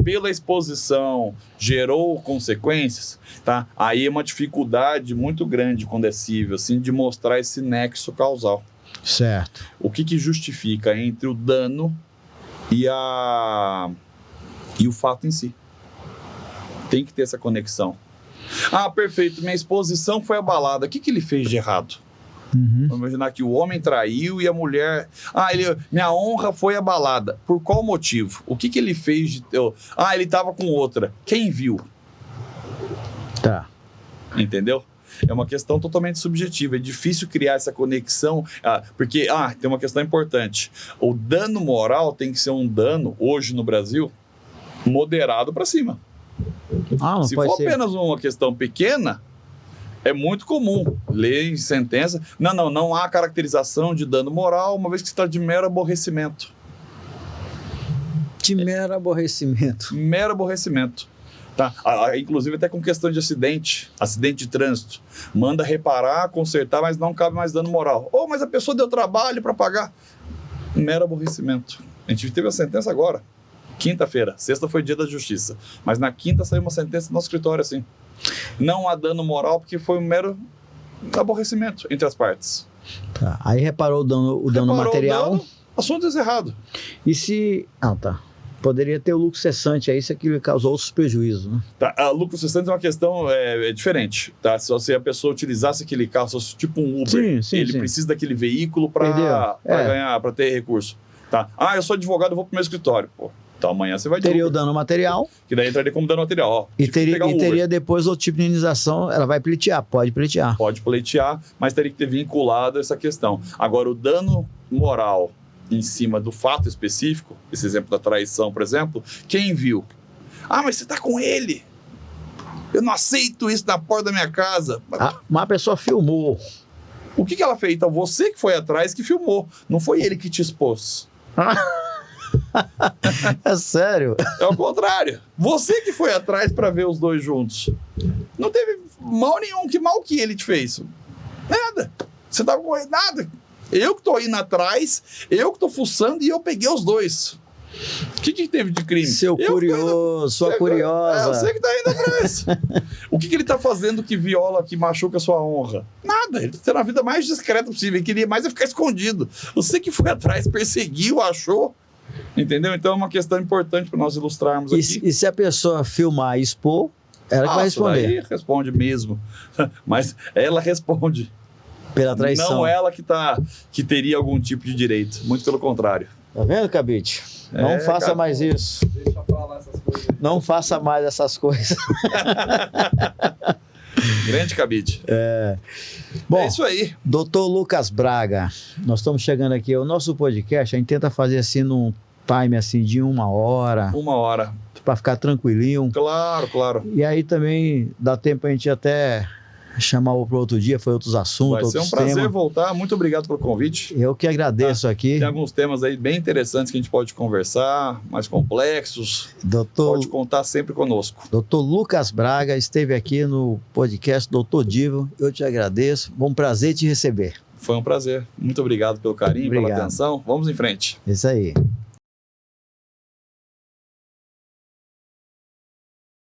Pela exposição gerou consequências, tá? Aí é uma dificuldade muito grande quando é cível, assim, de mostrar esse nexo causal. Certo. O que justifica entre o dano e o fato em si? Tem que ter essa conexão. Perfeito, minha exposição foi abalada. O que ele fez de errado? Vamos imaginar que o homem traiu e a mulher... minha honra foi abalada. Por qual motivo? O que ele fez de... ele estava com outra. Quem viu? Tá. Entendeu? É uma questão totalmente subjetiva. É difícil criar essa conexão, porque tem uma questão importante. O dano moral tem que ser um dano, hoje no Brasil, moderado para cima. Se for apenas uma questão pequena, é muito comum ler em sentença, não há caracterização de dano moral, uma vez que se trata de mero aborrecimento. Mero aborrecimento. Tá? Inclusive até com questão de acidente de trânsito. Manda reparar, consertar, mas não cabe mais dano moral. Mas a pessoa deu trabalho para pagar. Mero aborrecimento. A gente teve a sentença agora. Quinta-feira, sexta foi dia da justiça, mas na quinta saiu uma sentença no nosso escritório assim. Não há dano moral porque foi um mero aborrecimento entre as partes. Tá. Aí reparou o dano material. Assunto errado. E se... tá. Poderia ter o lucro cessante aí, se aquilo causou outros prejuízos, né? Tá. Lucro cessante é uma questão diferente, tá? Se a pessoa utilizasse aquele carro, se fosse tipo um Uber, ele precisa daquele veículo para ganhar, para ter recurso. Tá? Eu sou advogado, eu vou pro meu escritório. Então amanhã você vai... Teria o dano material. Que daí entraria como dano material. E teria depois outro tipo de indenização, ela vai pleitear, pode pleitear. Pode pleitear, mas teria que ter vinculado essa questão. Agora, o dano moral em cima do fato específico, esse exemplo da traição, por exemplo, quem viu? Mas você está com ele. Eu não aceito isso na porta da minha casa. Uma pessoa filmou. O que ela fez? Então, você que foi atrás que filmou. Não foi ele que te expôs. É sério? É o contrário. Você que foi atrás para ver os dois juntos. Não teve mal nenhum. Que mal que ele te fez? Nada. Você tava com ele, nada. Eu que tô indo atrás, eu que tô fuçando e eu peguei os dois. O que teve de crime? Sua curiosa. Você que tá indo atrás. O que ele tá fazendo que viola, que machuca a sua honra? Nada. Ele tá na vida mais discreta possível. Ele queria mais ficar escondido. Você que foi atrás, perseguiu, achou. Entendeu? Então é uma questão importante para nós ilustrarmos aqui. E se a pessoa filmar e expor, ela que vai responder. Aí responde mesmo. Mas ela responde. Pela traição. Não ela que teria algum tipo de direito. Muito pelo contrário. Tá vendo, Cabide? Não faça cara, mais isso. Deixa pra lá essas coisas. Não faça mais essas coisas. Grande Cabide. Bom, É isso aí. Dr. Lucas Braga, nós estamos chegando aqui. O nosso podcast, a gente tenta fazer assim num time assim de 1 hora, 1 hora. para ficar tranquilinho. Claro, claro. E aí também dá tempo a gente até chamar para outro dia, foi outros assuntos, Vai ser um outros prazer temas. voltar. Muito obrigado pelo convite. Eu que agradeço aqui. Tem alguns temas aí bem interessantes que a gente pode conversar, mais complexos. Pode contar sempre conosco. Dr. Lucas Braga esteve aqui no podcast Dr. Divo. Eu te agradeço. Bom prazer te receber. Foi um prazer. Muito obrigado pelo carinho, pela Obrigado. atenção. Vamos em frente. Isso aí.